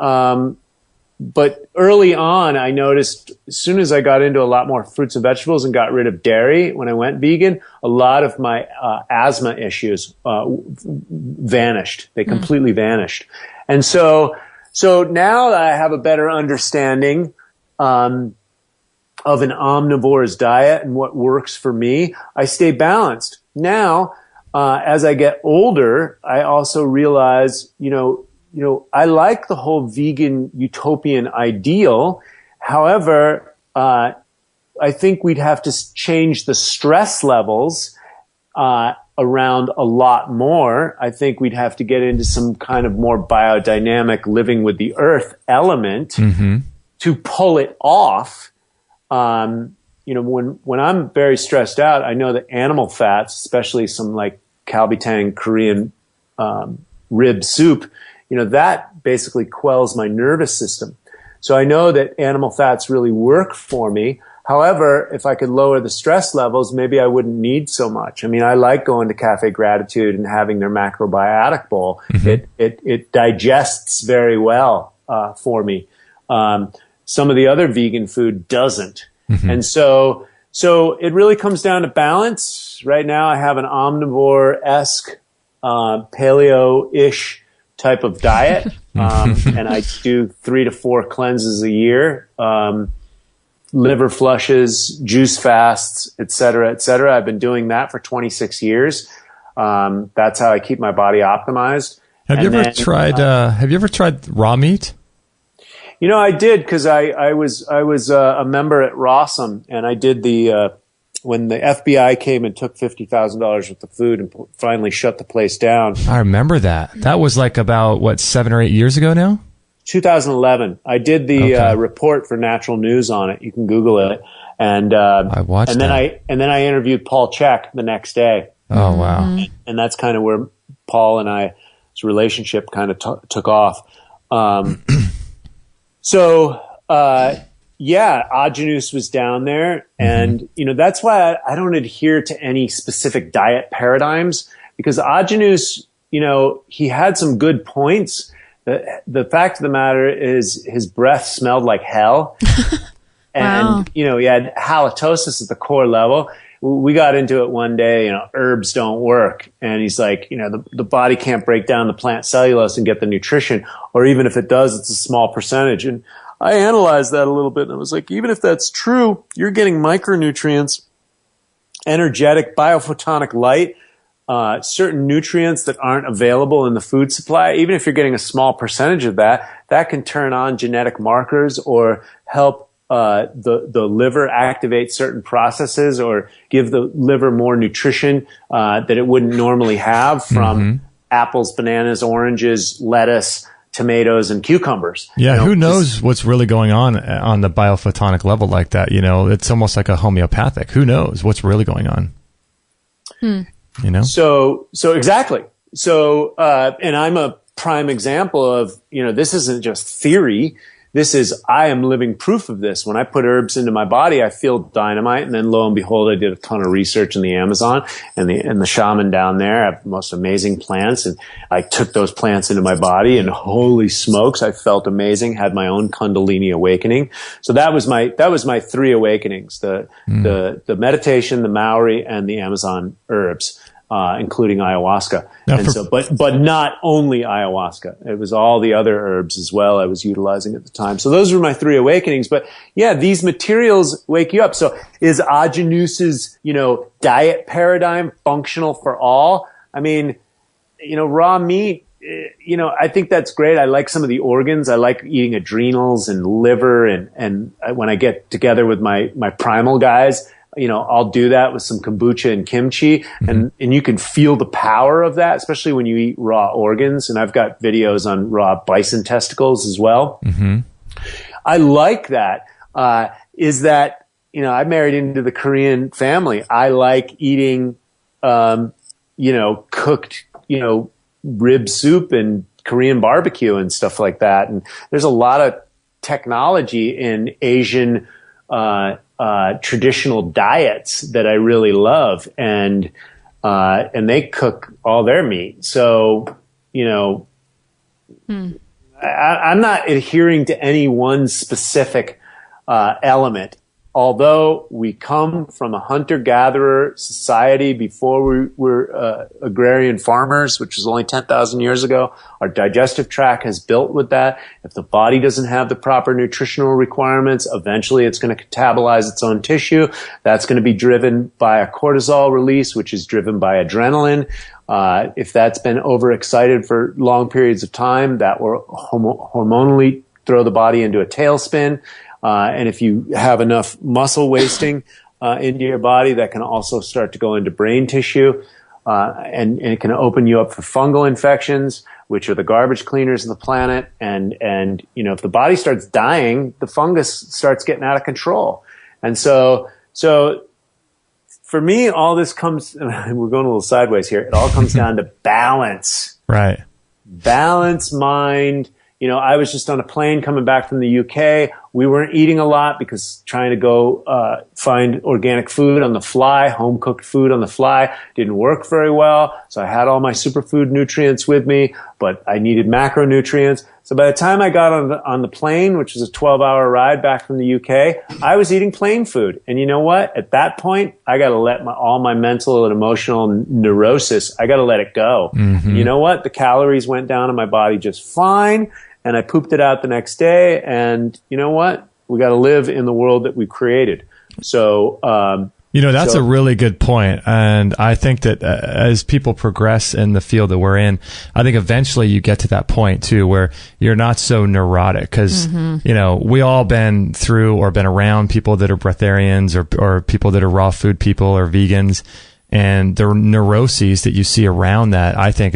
but early on, I noticed as soon as I got into a lot more fruits and vegetables and got rid of dairy when I went vegan, a lot of my asthma issues vanished. They completely vanished. And so now that I have a better understanding of an omnivore's diet and what works for me, I stay balanced. Now, as I get older, I also realize, you know, I like the whole vegan utopian ideal. However, I think we'd have to change the stress levels around a lot more. I think we'd have to get into some kind of more biodynamic living with the earth element to pull it off. You know, when I'm very stressed out, I know that animal fats, especially some like kalbitang Korean rib soup, you know, that basically quells my nervous system. So I know that animal fats really work for me. However, if I could lower the stress levels, maybe I wouldn't need so much. I mean, I like going to Cafe Gratitude and having their macrobiotic bowl. It digests very well for me. Some of the other vegan food doesn't. And so it really comes down to balance. Right now I have an omnivore-esque, paleo-ish type of diet. And I do 3 to 4 cleanses a year. Liver flushes, juice fasts, et cetera, et cetera. I've been doing that for 26 years. That's how I keep my body optimized. Have you ever tried raw meat? You know, I did, because I was a member at Rossum, and I did when the FBI came and took $50,000 worth of food and finally shut the place down. I remember that. That was like about 7 or 8 years ago now? 2011. I did the report for Natural News on it. You can Google it. And I watched and then I interviewed Paul Chek the next day. Oh wow. And that's kind of where Paul and I's relationship kind of took off. Ajanus was down there, and that's why I don't adhere to any specific diet paradigms, because Ajanus, he had some good points. The fact of the matter is his breath smelled like hell. And, he had halitosis at the core level. We got into it one day, herbs don't work. And he's like, the body can't break down the plant cellulose and get the nutrition. Or even if it does, it's a small percentage. And I analyzed that a little bit, and I was like, even if that's true, you're getting micronutrients, energetic, biophotonic light, certain nutrients that aren't available in the food supply. Even if you're getting a small percentage of that, that can turn on genetic markers or help the liver activate certain processes or give the liver more nutrition that it wouldn't normally have from apples, bananas, oranges, lettuce, tomatoes, and cucumbers. Yeah, who knows what's really going on the biophotonic level like that? It's almost like a homeopathic. Who knows what's really going on? So exactly. So, and I'm a prime example of, this isn't just theory. I am living proof of this. When I put herbs into my body, I feel dynamite. And then lo and behold, I did a ton of research in the Amazon, and the shaman down there have the most amazing plants. And I took those plants into my body, and holy smokes, I felt amazing, had my own Kundalini awakening. So that was my 3 awakenings, the meditation, the Maori, and the Amazon herbs. Including ayahuasca. But not only ayahuasca. It was all the other herbs as well I was utilizing at the time. So those were my 3 awakenings. But yeah, these materials wake you up. So is Ajanus's, diet paradigm functional for all? I mean, raw meat, I think that's great. I like some of the organs. I like eating adrenals and liver. And when I get together with my primal guys, I'll do that with some kombucha and kimchi, and you can feel the power of that, especially when you eat raw organs. And I've got videos on raw bison testicles as well. I like that. Is that, I married into the Korean family. I like eating, cooked, rib soup and Korean barbecue and stuff like that. And there's a lot of technology in Asian, traditional diets that I really love, and they cook all their meat. So, I'm not adhering to any one specific element. Although we come from a hunter-gatherer society before we were agrarian farmers, which was only 10,000 years ago, our digestive tract has built with that. If the body doesn't have the proper nutritional requirements, eventually it's going to catabolize its own tissue. That's going to be driven by a cortisol release, which is driven by adrenaline. If that's been overexcited for long periods of time, that will hormonally throw the body into a tailspin. And if you have enough muscle wasting into your body, that can also start to go into brain tissue, and it can open you up for fungal infections, which are the garbage cleaners of the planet. And if the body starts dying, the fungus starts getting out of control. And so for me, all this comes, we're going a little sideways here. It all comes down to balance. Right. Balance mind. I was just on a plane coming back from the UK we weren't eating a lot because trying to go find organic food on the fly, home cooked food on the fly didn't work very well. So I had all my superfood nutrients with me, but I needed macronutrients. So by the time I got on the plane, which was a 12-hour ride back from the UK, I was eating plain food. And you know what? At that point, I got to let all my mental and emotional neurosis, I got to let it go. Mm-hmm. You know what? The calories went down in my body just fine, and I pooped it out the next day. And you know what? We got to live in the world that we created. So, that's a really good point. And I think that as people progress in the field that we're in, I think eventually you get to that point too, where you're not so neurotic. Cause, we all been through or been around people that are breatharians or people that are raw food people or vegans. And the neuroses that you see around that, I think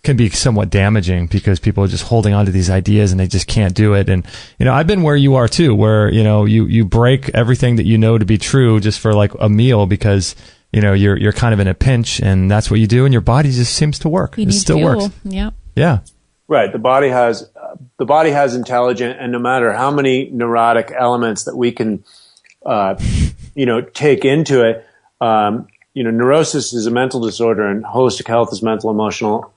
can be somewhat damaging because people are just holding on to these ideas and they just can't do it. And, I've been where you are too, where, you break everything that you know to be true just for like a meal because, you're kind of in a pinch and that's what you do and your body just seems to work. It still works. Yep. Yeah. Right. The body has intelligent, and no matter how many neurotic elements that we can, take into it, neurosis is a mental disorder and holistic health is mental, emotional,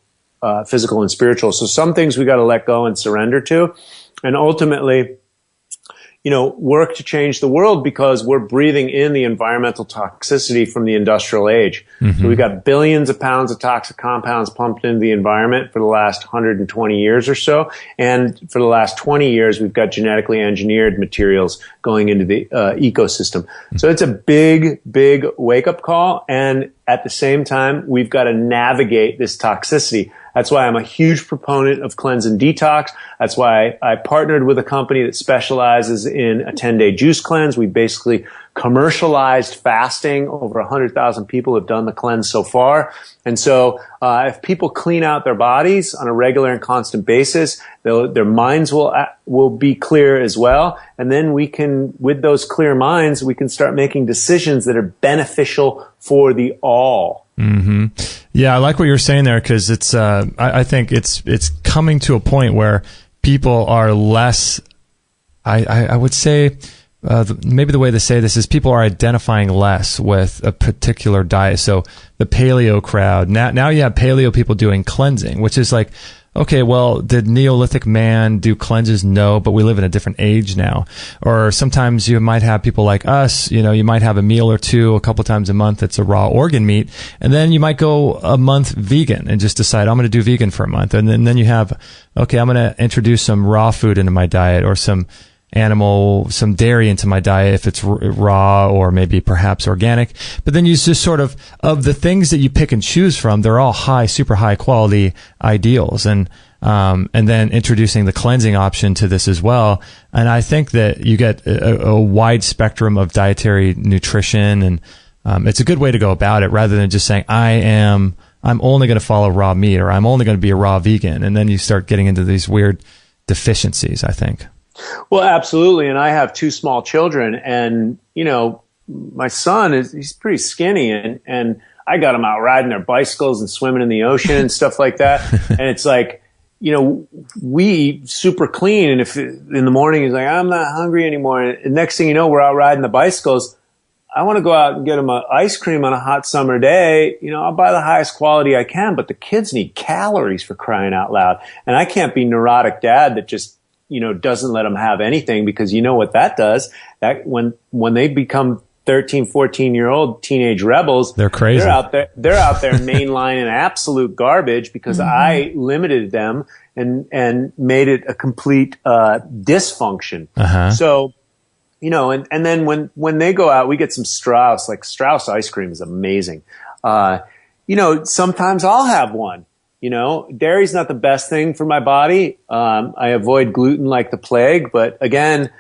physical and spiritual. So some things we got to let go and surrender to, and ultimately, work to change the world because we're breathing in the environmental toxicity from the industrial age. Mm-hmm. So we've got billions of pounds of toxic compounds pumped into the environment for the last 120 years or so. And for the last 20 years, we've got genetically engineered materials going into the ecosystem. Mm-hmm. So it's a big, big wake-up call. And at the same time, we've got to navigate this toxicity. That's why I'm a huge proponent of cleanse and detox. That's why I partnered with a company that specializes in a 10-day juice cleanse. We basically commercialized fasting. Over 100,000 people have done the cleanse so far. And so if people clean out their bodies on a regular and constant basis, their minds will be clear as well. And then we can, with those clear minds, we can start making decisions that are beneficial for the all. Mm-hmm. Yeah, I like what you're saying there because it's. I think it's coming to a point where people are less. I would say maybe the way to say this is people are identifying less with a particular diet. So the paleo crowd now you have paleo people doing cleansing, which is like. Okay, well, did Neolithic man do cleanses? No, but we live in a different age now. Or sometimes you might have people like us, you might have a meal or two a couple times a month that's a raw organ meat, and then you might go a month vegan and just decide, I'm going to do vegan for a month. And then you have, okay, I'm going to introduce some raw food into my diet or some dairy into my diet if it's raw or maybe perhaps organic. But then you just sort of the things that you pick and choose from, they're all super high quality ideals. And then introducing the cleansing option to this as well. And I think that you get a wide spectrum of dietary nutrition and, it's a good way to go about it rather than just saying, I'm only going to follow raw meat or I'm only going to be a raw vegan. And then you start getting into these weird deficiencies, I think. Well, absolutely. And I have two small children and, my son he's pretty skinny and I got him out riding their bicycles and swimming in the ocean and stuff like that. And it's like, we eat super clean. And if in the morning he's like, I'm not hungry anymore. And next thing you know, we're out riding the bicycles. I want to go out and get him an ice cream on a hot summer day. I'll buy the highest quality I can, but the kids need calories for crying out loud. And I can't be neurotic dad that just, doesn't let them have anything because you know what that does? That when they become 13, 14-year-old teenage rebels, they're crazy. They're out there mainlining absolute garbage because I limited them and made it a complete dysfunction. Uh-huh. So, and then when they go out, we get some Strauss. Like Strauss ice cream is amazing. Sometimes I'll have one. Dairy's not the best thing for my body. I avoid gluten like the plague, but again,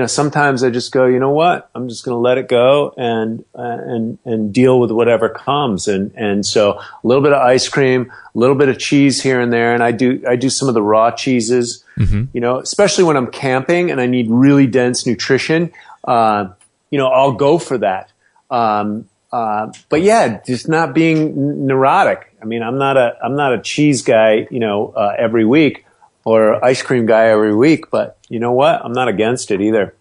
sometimes I just go, you know what? I'm just going to let it go and deal with whatever comes. And so a little bit of ice cream, a little bit of cheese here and there. And I do some of the raw cheeses, especially when I'm camping and I need really dense nutrition. I'll go for that. But yeah, just not being neurotic. I mean, I'm not a cheese guy, every week. or ice cream guy every week, but you know what? I'm not against it either.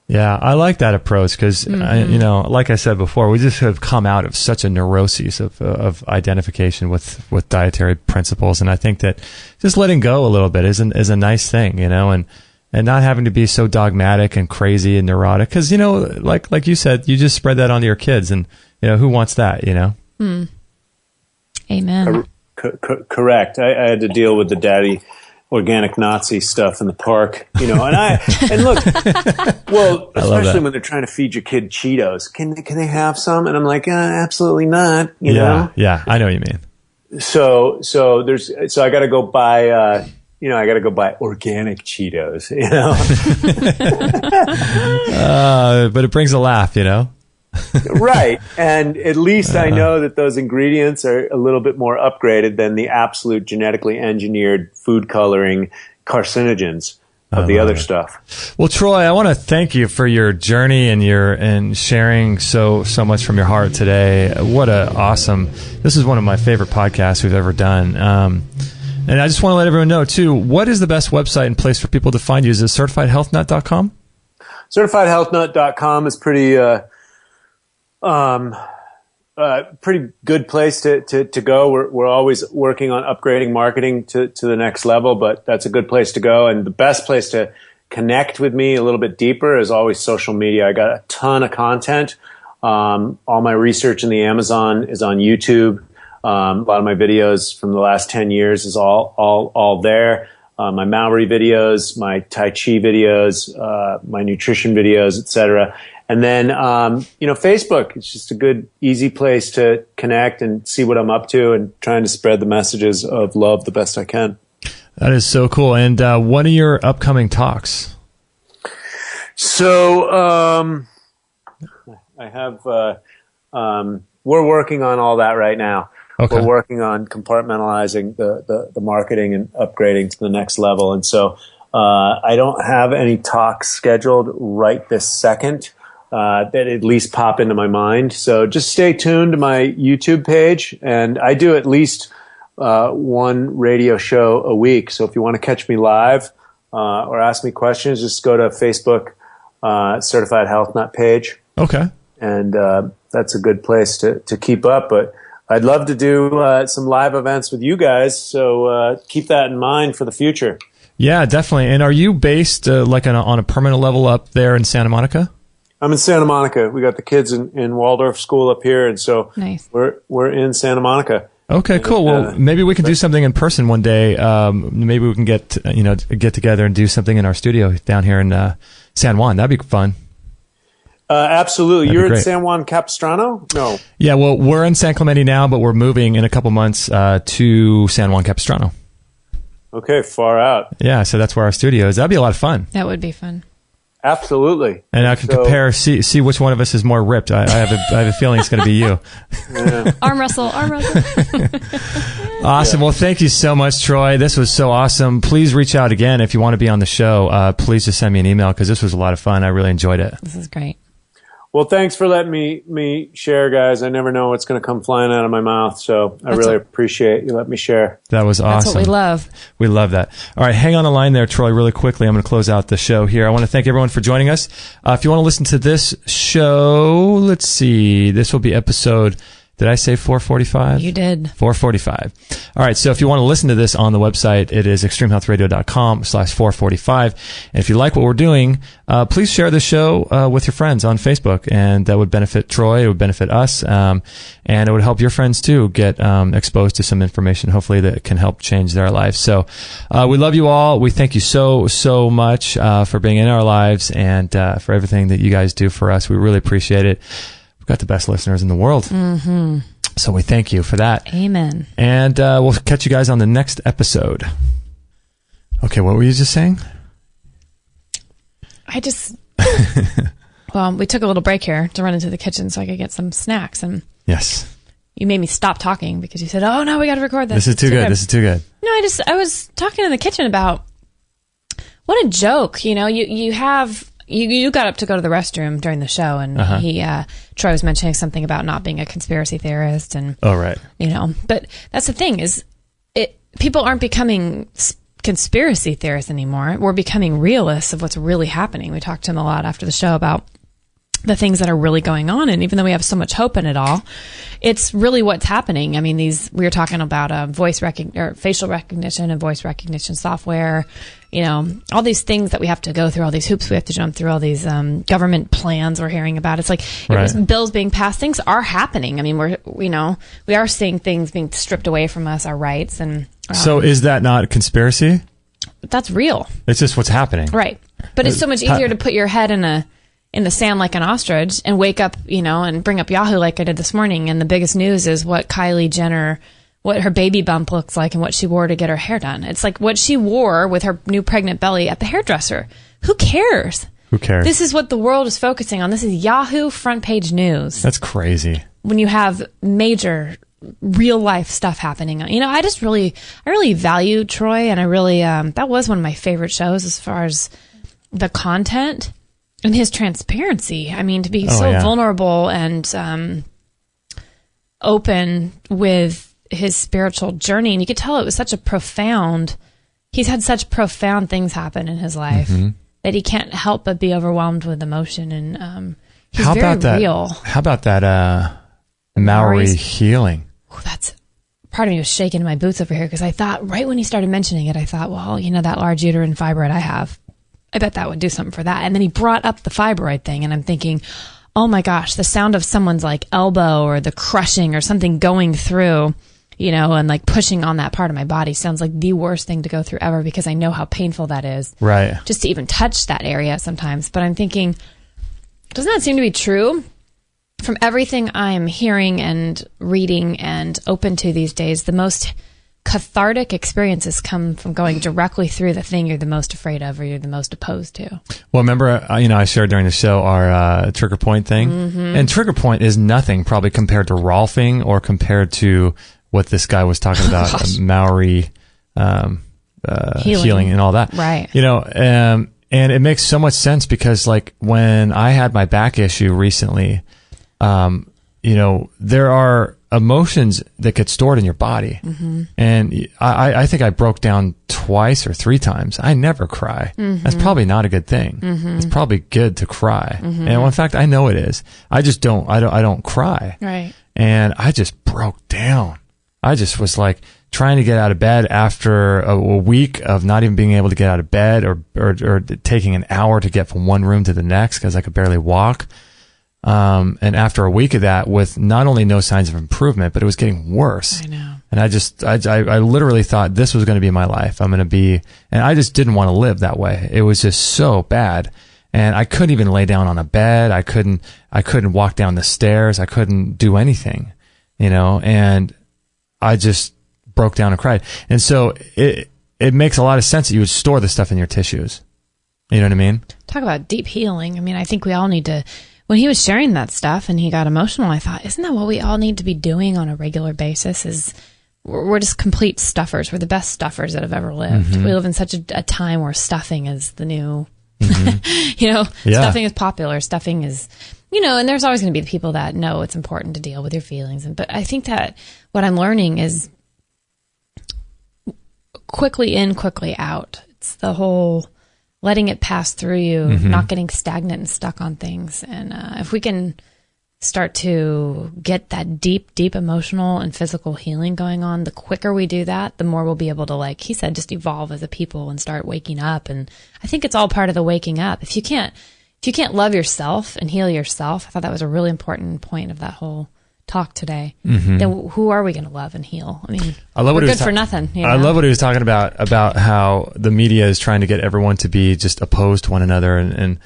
Yeah, I like that approach because, like I said before, we just have come out of such a neuroses of identification with dietary principles. And I think that just letting go a little bit is a nice thing, and not having to be so dogmatic and crazy and neurotic. Because, like you said, you just spread that onto your kids and, who wants that, Amen. Correct. I had to deal with the daddy organic Nazi stuff in the park, and look, well, especially when they're trying to feed your kid Cheetos, can they have some? And I'm like, absolutely not, you know? Yeah, I know what you mean. So I got to go buy, I got to go buy organic Cheetos, but it brings a laugh, Right. And at least I know that those ingredients are a little bit more upgraded than the absolute genetically engineered food coloring carcinogens of the other stuff. Well, Troy, I want to thank you for your journey and sharing so much from your heart today. What a awesome, this is one of my favorite podcasts we've ever done. And I just want to let everyone know too, what is the best website and place for people to find you? Is it certifiedhealthnut.com? Certifiedhealthnut.com is pretty good place to go. We're always working on upgrading marketing to the next level, but that's a good place to go. And the best place to connect with me a little bit deeper is always social media. I got a ton of content. All my research in the Amazon is on YouTube. A lot of my videos from the last 10 years is all there. My Maori videos, my Tai Chi videos, my nutrition videos, etc. And then, Facebook, it's just a good, easy place to connect and see what I'm up to and trying to spread the messages of love the best I can. That is so cool. And what are your upcoming talks? So, I have, we're working on all that right now. Okay. We're working on compartmentalizing the marketing and upgrading to the next level. And so, I don't have any talks scheduled right this second. That at least pop into my mind. So just stay tuned to my YouTube page, and I do at least one radio show a week. So if you want to catch me live or ask me questions, just go to Facebook Certified Health Nut page. Okay. And that's a good place to keep up. But I'd love to do some live events with you guys, so keep that in mind for the future. Yeah, definitely. And are you based on a permanent level up there in Santa Monica? I'm in Santa Monica. We got the kids in Waldorf school up here, and so nice. We're in Santa Monica. Okay, cool. Well, maybe we can do something in person one day. Maybe we can get together and do something in our studio down here in San Juan. That'd be fun. Absolutely. You're in San Juan Capistrano? No. Yeah, well, we're in San Clemente now, but we're moving in a couple months to San Juan Capistrano. Okay, far out. Yeah, so that's where our studio is. That'd be a lot of fun. That would be fun. Absolutely. And I can compare, see which one of us is more ripped. I have a feeling it's going to be you. Yeah. Arm wrestle. Awesome. Yeah. Well, thank you so much, Troy. This was so awesome. Please reach out again if you want to be on the show. Please just send me an email because this was a lot of fun. I really enjoyed it. This is great. Well, thanks for letting me share, guys. I never know what's going to come flying out of my mouth, so I really appreciate you letting me share. That was awesome. That's what we love. We love that. All right, hang on the line there, Troy, really quickly. I'm going to close out the show here. I want to thank everyone for joining us. If you want to listen to this show, let's see. This will be episode... Did I say 445? You did. 445. All right. So if you want to listen to this on the website, it is extremehealthradio.com/445. And if you like what we're doing, please share the show with your friends on Facebook. And that would benefit Troy. It would benefit us. And it would help your friends too get exposed to some information, hopefully, that can help change their lives. So we love you all. We thank you so much for being in our lives and for everything that you guys do for us. We really appreciate it. Got the best listeners in the world. Mm-hmm. So we thank you for that. Amen. And we'll catch you guys on the next episode. Okay, what were you just saying? Well, we took a little break here to run into the kitchen so I could get some snacks. And yes. You made me stop talking because you said, oh, no, we got to record this. This is too good. This is too good. No, I was talking in the kitchen about what a joke. You know, you got up to go to the restroom during the show, and Troy was mentioning something about not being a conspiracy theorist, and oh right, but that's the thing is, people aren't becoming conspiracy theorists anymore. We're becoming realists of what's really happening. We talked to him a lot after the show about the things that are really going on. And even though we have so much hope in it all, it's really what's happening. I mean, we were talking about facial recognition and voice recognition software, all these things that we have to go through, all these hoops we have to jump through, all these government plans we're hearing about. It's like bills being passed, things are happening. I mean, we are seeing things being stripped away from us, our rights. And so is that not a conspiracy? That's real. It's just what's happening. Right. But it's so much easier to put your head in the sand like an ostrich and wake up, and bring up Yahoo like I did this morning. And the biggest news is what Kylie Jenner, what her baby bump looks like and what she wore to get her hair done. It's like what she wore with her new pregnant belly at the hairdresser. Who cares? Who cares? This is what the world is focusing on. This is Yahoo front page news. That's crazy. When you have major real life stuff happening. I really value Troy, and I really, that was one of my favorite shows as far as the content. And his transparency, I mean, to be vulnerable and open with his spiritual journey. And you could tell it was he's had such profound things happen in his life that he can't help but be overwhelmed with emotion. And he's real. How about that Maori healing? That's part of me was shaking in my boots over here because I thought, right when he started mentioning it, I thought, well, that large uterine fibroid I have, I bet that would do something for that. And then he brought up the fibroid thing, and I'm thinking, oh my gosh, the sound of someone's like elbow or the crushing or something going through, and like pushing on that part of my body sounds like the worst thing to go through ever because I know how painful that is. Right. Just to even touch that area sometimes. But I'm thinking, doesn't that seem to be true? From everything I'm hearing and reading and open to these days, the most cathartic experiences come from going directly through the thing you're the most afraid of or you're the most opposed to. Well, remember, I shared during the show our trigger point thing. And trigger point is nothing probably compared to Rolfing or compared to what this guy was talking about, Maori healing and all that. Right. And it makes so much sense because like when I had my back issue recently, there are emotions that get stored in your body. And I think I broke down twice or 3 times. I never cry. That's probably not a good thing. It's probably good to cry. And in fact, I know it is. I just don't cry. Right. And I just broke down. I just was like trying to get out of bed after a week of not even being able to get out of bed or taking an hour to get from one room to the next because I could barely walk. And after a week of that, with not only no signs of improvement, but it was getting worse. I know. And I literally thought this was going to be my life. And I just didn't want to live that way. It was just so bad. And I couldn't even lay down on a bed. I couldn't walk down the stairs. I couldn't do anything, and I just broke down and cried. And so it makes a lot of sense that you would store this stuff in your tissues. You know what I mean? Talk about deep healing. I mean, I think we all need to. When he was sharing that stuff and he got emotional, I thought, isn't that what we all need to be doing on a regular basis? Is we're just complete stuffers. We're the best stuffers that have ever lived. We live in such a time where stuffing is the new, stuffing is popular. Stuffing is, and there's always going to be the people that know it's important to deal with your feelings. But I think that what I'm learning is quickly in, quickly out. It's the whole letting it pass through you, not getting stagnant and stuck on things. And if we can start to get that deep, deep emotional and physical healing going on, the quicker we do that, the more we'll be able to, like he said, just evolve as a people and start waking up. And I think it's all part of the waking up. If you can't love yourself and heal yourself, I thought that was a really important point of that whole talk today. Then who are we going to love and heal? I mean, we're good for nothing. I love what he was talking about how the media is trying to get everyone to be just opposed to one another. And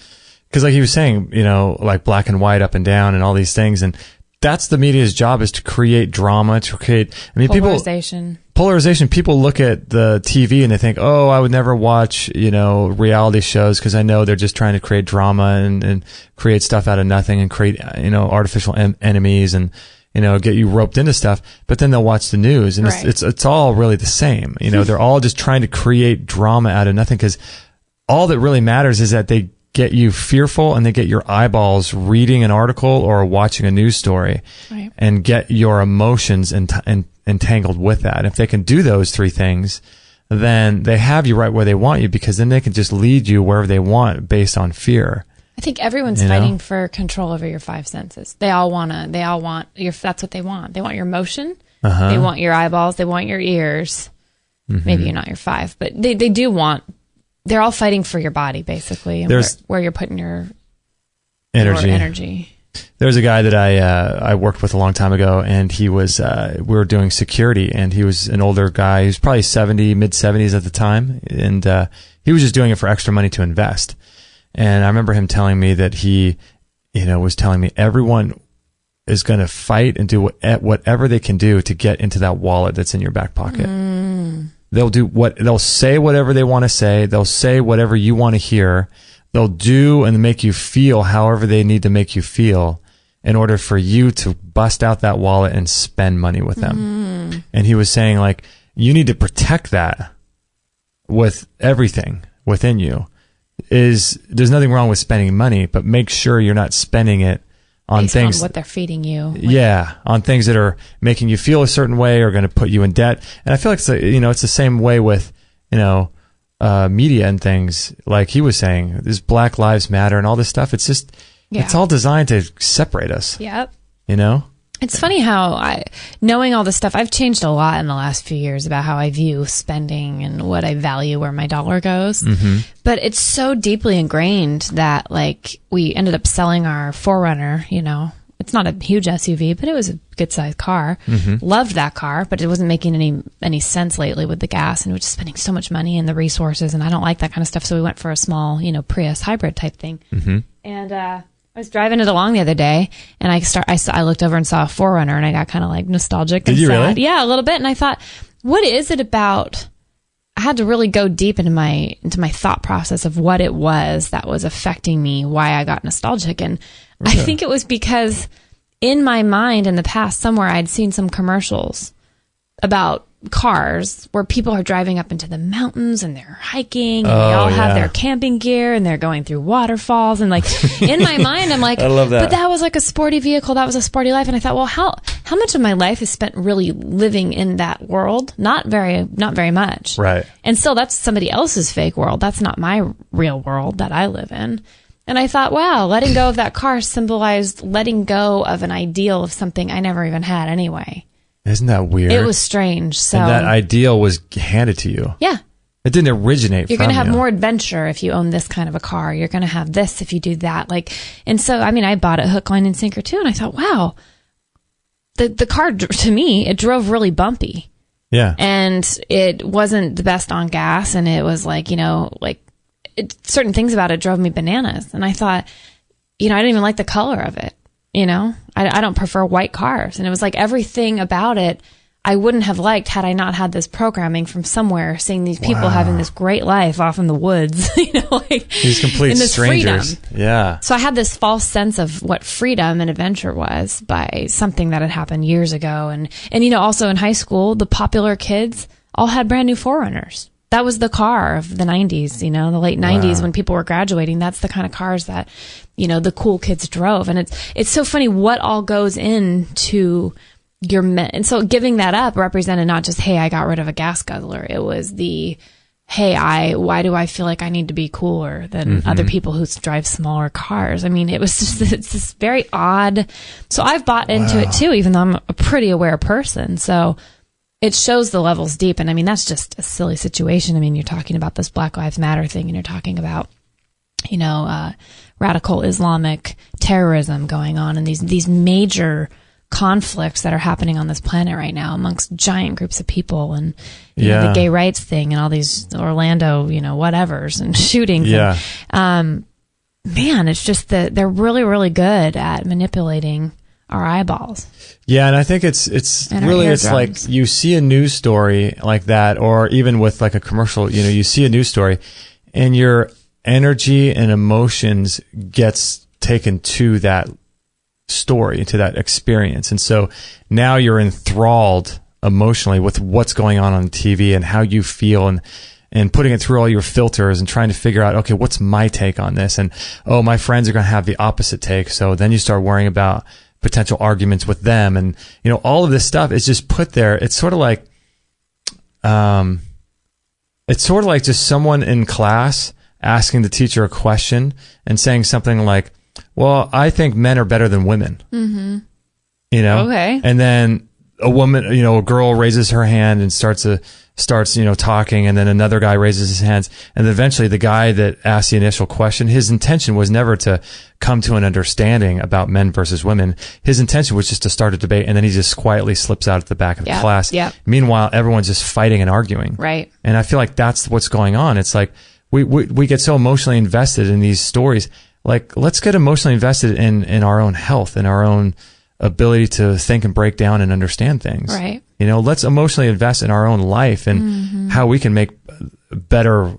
because like he was saying, like black and white, up and down and all these things. And that's the media's job, is to create drama, to create, polarization. People look at the TV and they think, oh, I would never watch, reality shows because I know they're just trying to create drama and create stuff out of nothing and create, artificial enemies and, get you roped into stuff. But then they'll watch the news and it's all really the same. They're all just trying to create drama out of nothing because all that really matters is that they get you fearful and they get your eyeballs reading an article or watching a news story and get your emotions entangled with that. If they can do those 3 things, then they have you right where they want you, because then they can just lead you wherever they want based on fear. I think everyone's fighting for control over your five senses. They all want that's what they want. They want your motion. They want your eyeballs. They want your ears. Maybe you're not your five, but they do want, they're all fighting for your body, basically. And where you're putting your energy. There's a guy that I worked with a long time ago, and he was, we were doing security, and he was an older guy. He was probably mid 70s at the time. And, he was just doing it for extra money to invest. And I remember him telling me that he, was telling me everyone is going to fight and do whatever they can do to get into that wallet that's in your back pocket. They'll say whatever they want to say. They'll say whatever you want to hear. They'll do and make you feel however they need to make you feel in order for you to bust out that wallet and spend money with them. And he was saying, like, you need to protect that with everything within you. There's nothing wrong with spending money, but make sure you're not spending it on based things on what they're feeding you. On things that are making you feel a certain way or going to put you in debt. And I feel like it's the same way with media and things. Like he was saying, this Black Lives Matter and all this stuff. It's just it's all designed to separate us. Yep. It's funny how knowing all this stuff, I've changed a lot in the last few years about how I view spending and what I value, where my dollar goes. But it's so deeply ingrained that, like, we ended up selling our 4Runner, it's not a huge SUV, but it was a good sized car. Loved that car, but it wasn't making any sense lately with the gas, and we were just spending so much money and the resources, and I don't like that kind of stuff. So we went for a small, Prius hybrid type thing. And, I was driving it along the other day, and I looked over and saw a 4Runner, and I got kind of like nostalgic and sad. Really? Yeah, a little bit. And I thought, what is it about? I had to really go deep into my thought process of what it was that was affecting me, why I got nostalgic. And I think it was because in my mind in the past, somewhere I'd seen some commercials about cars where people are driving up into the mountains and they're hiking and they all have their camping gear and they're going through waterfalls, and like in my mind I'm like, I love that. But that was like a sporty vehicle, that was a sporty life. And I thought, well, how much of my life is spent really living in that world? Not very much. Right. And still, that's somebody else's fake world. That's not my real world that I live in. And I thought, wow, letting go of that car symbolized letting go of an ideal of something I never even had anyway. Isn't that weird? It was strange. So and that ideal was handed to you. Yeah. It didn't originate You're from going to have you. more adventure if you own this kind of a car. You're going to have this if you do that. And so, I bought it hook, line, and sinker too. And I thought, wow, the car, to me, it drove really bumpy. Yeah. And it wasn't the best on gas. And it was certain things about it drove me bananas. And I thought, I didn't even like the color of it. I don't prefer white cars. And it was like everything about it I wouldn't have liked had I not had this programming from somewhere, seeing these people having this great life off in the woods, these complete strangers. Freedom. Yeah. So I had this false sense of what freedom and adventure was by something that had happened years ago. And also in high school, the popular kids all had brand new 4Runners. That was the car of the 90s, the late 90s when people were graduating. That's the kind of cars that, the cool kids drove. And it's so funny what all goes into and so giving that up represented not just, hey, I got rid of a gas guzzler. It was the, hey, why do I feel like I need to be cooler than other people who drive smaller cars? It was just, it's this very odd. So I've bought into it too, even though I'm a pretty aware person. So it shows the levels deep. And that's just a silly situation. You're talking about this Black Lives Matter thing, and you're talking about, radical Islamic terrorism going on, and these major conflicts that are happening on this planet right now amongst giant groups of people, and the gay rights thing and all these Orlando, whatevers and shootings. Yeah. And, man, it's just that they're really, really good at manipulating our eyeballs. Yeah, and I think it's really, it's like you see a news story like that, or even with like a commercial, you see a news story and your energy and emotions gets taken to that story, to that experience. And so now you're enthralled emotionally with what's going on TV and how you feel, and putting it through all your filters and trying to figure out, okay, what's my take on this? And, oh, my friends are going to have the opposite take. So then you start worrying about potential arguments with them. And, all of this stuff is just put there. It's sort of like, It's sort of like just someone in class asking the teacher a question and saying something like, well, I think men are better than women. Mm-hmm. You know? Okay. And then a woman, you know, a girl raises her hand and starts, you know, talking, and then another guy raises his hands. And then eventually the guy that asked the initial question, his intention was never to come to an understanding about men versus women. His intention was just to start a debate, and then he just quietly slips out at the back of the class. Yep. Meanwhile, everyone's just fighting and arguing. Right. And I feel like that's what's going on. It's like we get so emotionally invested in these stories. Like, let's get emotionally invested in our own health and our own ability to think and break down and understand things. Right. You know, let's emotionally invest in our own life and how we can make a better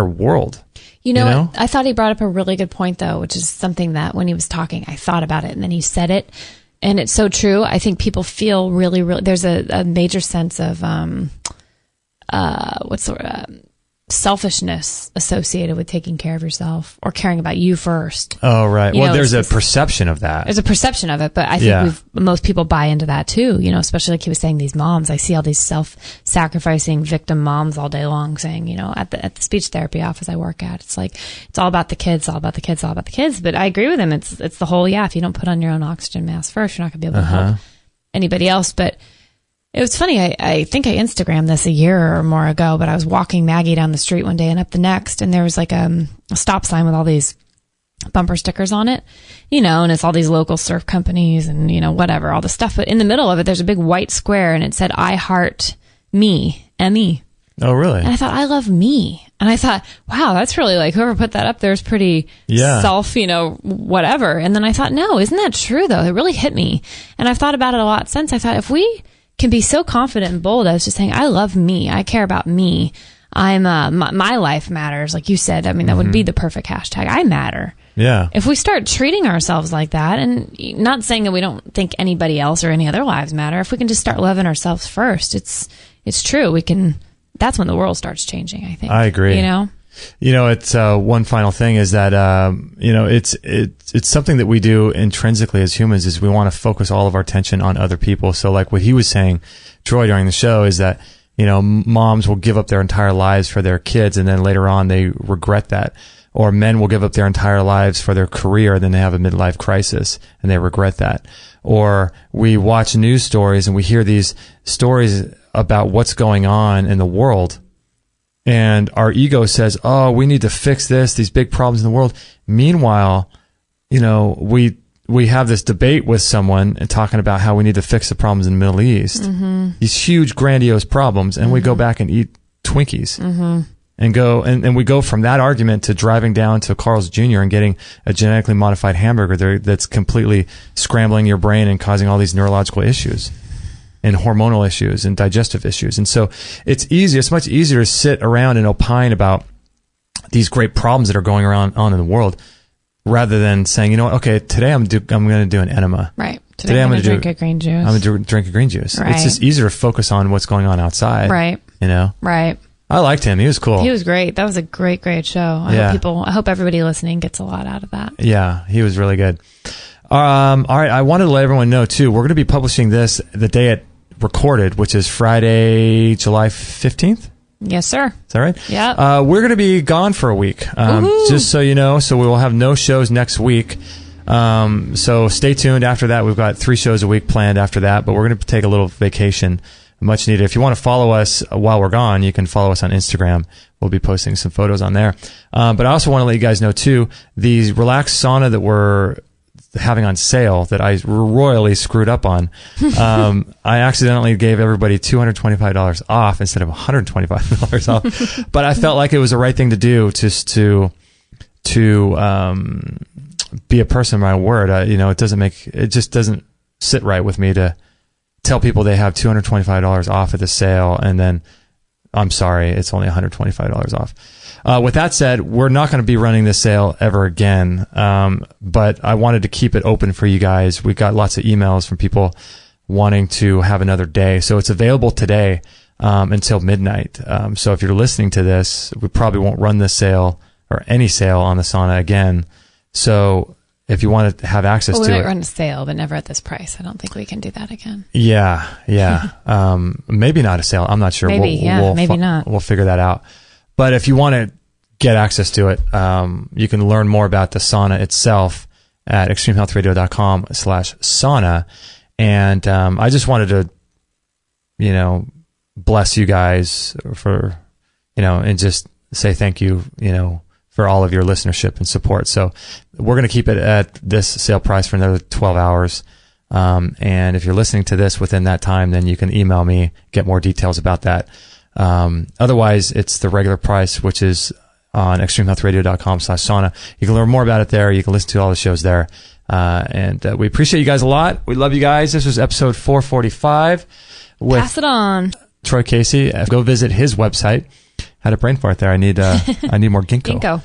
world. You know? I thought he brought up a really good point, though, which is something that when he was talking, I thought about it and then he said it. And it's so true. I think people feel really, there's a major sense of, selfishness associated with taking care of yourself or caring about you first. Oh, right. You know, there's a perception of that. There's a perception of it, but I think most people buy into that too, you know, especially like he was saying, these moms. I see all these self-sacrificing victim moms all day long saying, you know, at the speech therapy office I work at, it's like, it's all about the kids, all about the kids, all about the kids. But I agree with him. It's the whole, if you don't put on your own oxygen mask first, you're not gonna be able to help anybody else. But it was funny. I think I Instagrammed this a year or more ago, but I was walking Maggie down the street one day and up the next, and there was like a stop sign with all these bumper stickers on it, you know, and it's all these local surf companies and, you know, whatever, all the stuff. But in the middle of it, there's a big white square and it said, I heart me, M-E. Oh, really? And I thought, I love me. And I thought, wow, that's really like, whoever put that up there is pretty self, you know, whatever. And then I thought, no, isn't that true though? It really hit me. And I've thought about it a lot since. I thought, if we can be so confident and bold as just saying, I love me, I care about me, I'm my life matters, like you said. I mean, that would be the perfect hashtag. I matter. Yeah. If we start treating ourselves like that, and not saying that we don't think anybody else or any other lives matter, if we can just start loving ourselves first, it's true. We can. That's when the world starts changing, I think. I agree. You know. You know, it's one final thing is that you know, it's something that we do intrinsically as humans, is we want to focus all of our attention on other people. So like what he was saying, Troy, during the show, is that, you know, moms will give up their entire lives for their kids and then later on they regret that. Or men will give up their entire lives for their career and then they have a midlife crisis and they regret that. Or we watch news stories and we hear these stories about what's going on in the world, and our ego says, oh, we need to fix these big problems in the world. Meanwhile, you know, we have this debate with someone and talking about how we need to fix the problems in the Middle East, these huge, grandiose problems, and we go back and eat Twinkies and we go from that argument to driving down to Carl's Jr. and getting a genetically modified hamburger that's completely scrambling your brain and causing all these neurological issues and hormonal issues and digestive issues. And so it's much easier to sit around and opine about these great problems that are going on in the world, rather than saying, you know what, okay, today I'm going to do an enema. Right. Today I'm going to drink a green juice. I'm going to drink a green juice. Right. It's just easier to focus on what's going on outside. Right. You know? Right. I liked him. He was cool. He was great. That was a great, great show. I hope everybody listening gets a lot out of that. Yeah, he was really good. All right. I wanted to let everyone know too, we're going to be publishing this the day it recorded, which is Friday, July 15th. Yes, sir. Is that right? Yeah. We're going to be gone for a week. Just so you know, so we will have no shows next week. So stay tuned. After that, we've got 3 shows a week planned after that, but we're going to take a little vacation, much needed. If you want to follow us while we're gone, you can follow us on Instagram. We'll be posting some photos on there. But I also want to let you guys know too, the relaxed sauna that we're having on sale that I royally screwed up on. I accidentally gave everybody $225 off instead of $125 off, but I felt like it was the right thing to do, just to be a person of my word. You know, it just doesn't sit right with me to tell people they have $225 off at the sale and then, I'm sorry, it's only $125 off. With that said, we're not going to be running this sale ever again, but I wanted to keep it open for you guys. We got lots of emails from people wanting to have another day, so it's available today until midnight. So if you're listening to this, we probably won't run this sale or any sale on the sauna again. So if you want to have access to it. We might run a sale, but never at this price. I don't think we can do that again. Yeah. Maybe not a sale. I'm not sure. Maybe not. We'll figure that out. But if you want to get access to it, you can learn more about the sauna itself at extremehealthradio.com/sauna. And I just wanted to, bless you guys for, and just say thank you, for all of your listenership and support. So we're going to keep it at this sale price for another 12 hours. And if you're listening to this within that time, then you can email me, get more details about that. Otherwise, it's the regular price, which is on extremehealthradio.com/sauna. You can learn more about it there. You can listen to all the shows there. And we appreciate you guys a lot. We love you guys. This was episode 445 with Pass it on. Troy Casey. Go visit his website. Had a brain fart there. I need more ginkgo.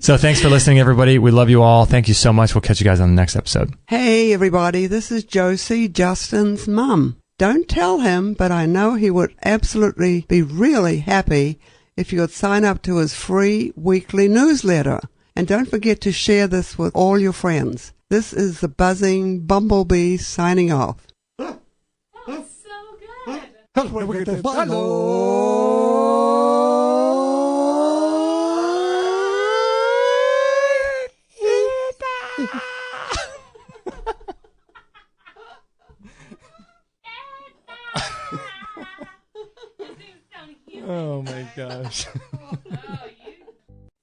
So thanks for listening, everybody. We love you all. Thank you so much. We'll catch you guys on the next episode. Hey, everybody. This is Josie, Justin's mum. Don't tell him, but I know he would absolutely be really happy if you would sign up to his free weekly newsletter. And don't forget to share this with all your friends. This is the buzzing bumblebee signing off. So good. Oh my gosh.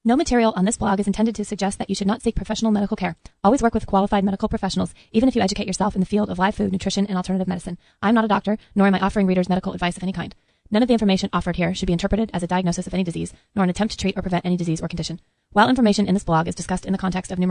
No material on this blog is intended to suggest that you should not seek professional medical care. Always work with qualified medical professionals, even if you educate yourself in the field of live food, nutrition, and alternative medicine. I'm not a doctor, nor am I offering readers medical advice of any kind. None of the information offered here should be interpreted as a diagnosis of any disease, nor an attempt to treat or prevent any disease or condition. While information in this blog is discussed in the context of numerous